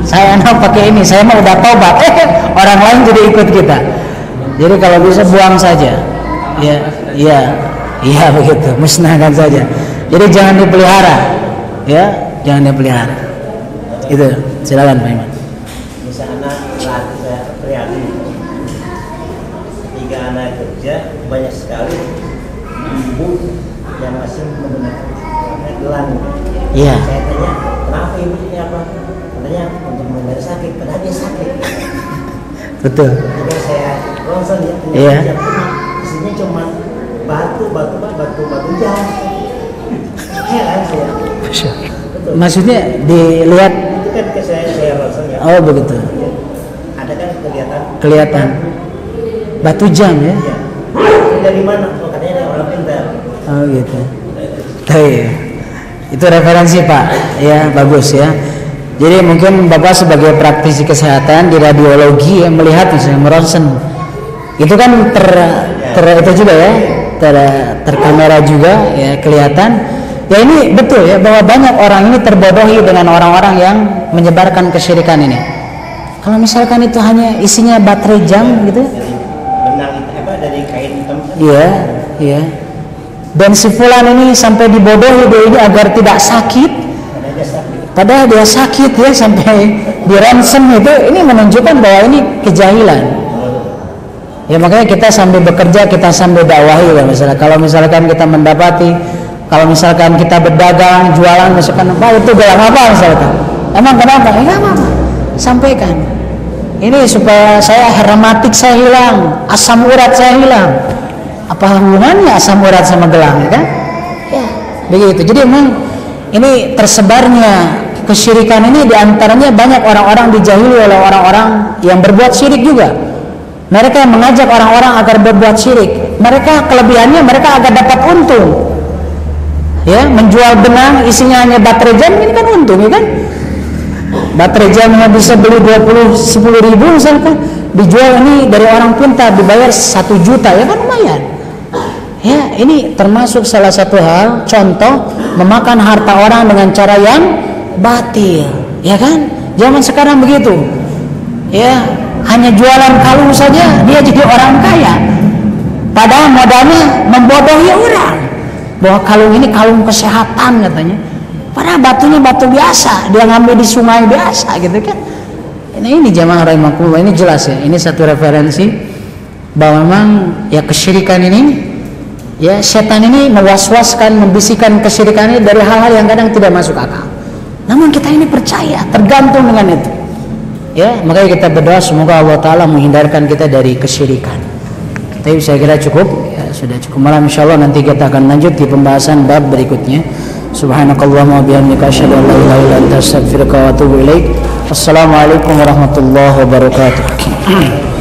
Saya enak pakai ini, saya mau udah taubat. Orang lain jadi ikut kita. Jadi kalau bisa buang saja. Iya begitu, musnahkan saja. Jadi jangan dipelihara. Ya, jangan dipelihara. Itu, silakan Pak Iman. Misalnya saya prihatin, 3 anak kerja banyak sekali ibu yang masih menggunakan gelang. Iya. Saya tanya, kenapa ibu ini apa? Katanya untuk menghindari sakit, padahal dia sakit. Betul. Jadi saya ronsen ya, Iya. isinya cuma batu jam. Heran saya. Betul. Maksudnya dilihat. Itu kan saya ronsen ya. Oh begitu. Ada kan Kelihatan. Batu jam ya. Iya. Ini dari mana? Oh, katanya dari orang pintar. Oh gitu. Iya. Itu referensi Pak. Ya bagus ya. Jadi mungkin Bapak sebagai praktisi kesehatan di radiologi yang melihat misalnya meronsen. Itu kan itu juga ya. Terkamera juga ya kelihatan. Ya ini betul ya bahwa banyak orang ini terbodohi dengan orang-orang yang menyebarkan kesyirikan ini. Kalau misalkan itu hanya isinya baterai jam gitu, Benang itu apa dari kain hitam. Iya, iya. Dan si fulan ini sampai dibodohi dia ini agar tidak sakit. Padahal dia sakit ya, sampai di-ransom itu. Ini menunjukkan bahwa ini kejahilan. Ya makanya kita sambil bekerja, kita sambil dakwahi ya misalnya. Kalau misalkan kita mendapati, kalau misalkan kita berdagang, jualan misalkan, Pak itu gelang apa misalkan? Emang kenapa? Enggak apa-apa. Sampaikan. Ini supaya saya rematik saya hilang, asam urat saya hilang. Apa hubungannya asam urat sama gelang, ya kan? Ya, begitu. Jadi memang ini tersebarnya kesyirikan ini diantaranya banyak orang-orang dijahili oleh orang-orang yang berbuat syirik juga. Mereka yang mengajak orang-orang agar berbuat syirik. Mereka kelebihannya mereka agar dapat untung. Ya, menjual benang isinya hanya baterai jam ini kan untung, ya kan? Baterai jamnya bisa beli 10 ribu misalkan, dijual ini dari orang pintar dibayar 1 juta, ya kan lumayan. Ya, ini termasuk salah satu hal contoh memakan harta orang dengan cara yang batil, ya kan? Zaman sekarang begitu. Ya, hanya jualan kalung saja dia jadi orang kaya. Padahal modalnya membodohi orang. Bahwa kalung ini kalung kesehatan katanya. Padahal batunya batu biasa, dia ngambil di sungai biasa gitu kan. Ini jamaah rahimakumullah, ini jelas ya. Ini satu referensi bahwa memang ya kesyirikan ini, ya setan ini mewaswaskan, membisikkan kesyirikan ini dari hal-hal yang kadang tidak masuk akal. Namun kita ini percaya, tergantung dengan itu. Ya, makanya kita berdoa semoga Allah Ta'ala menghindarkan kita dari kesyirikan. Tapi saya kira cukup, ya sudah cukup malam, insyaallah nanti kita akan lanjut di pembahasan bab berikutnya. Subhanakallahumma wa bihamdika asyhadu an la ilaha illa anta astaghfiruka wa atubu ilaik. Wassalamualaikum warahmatullahi wabarakatuh.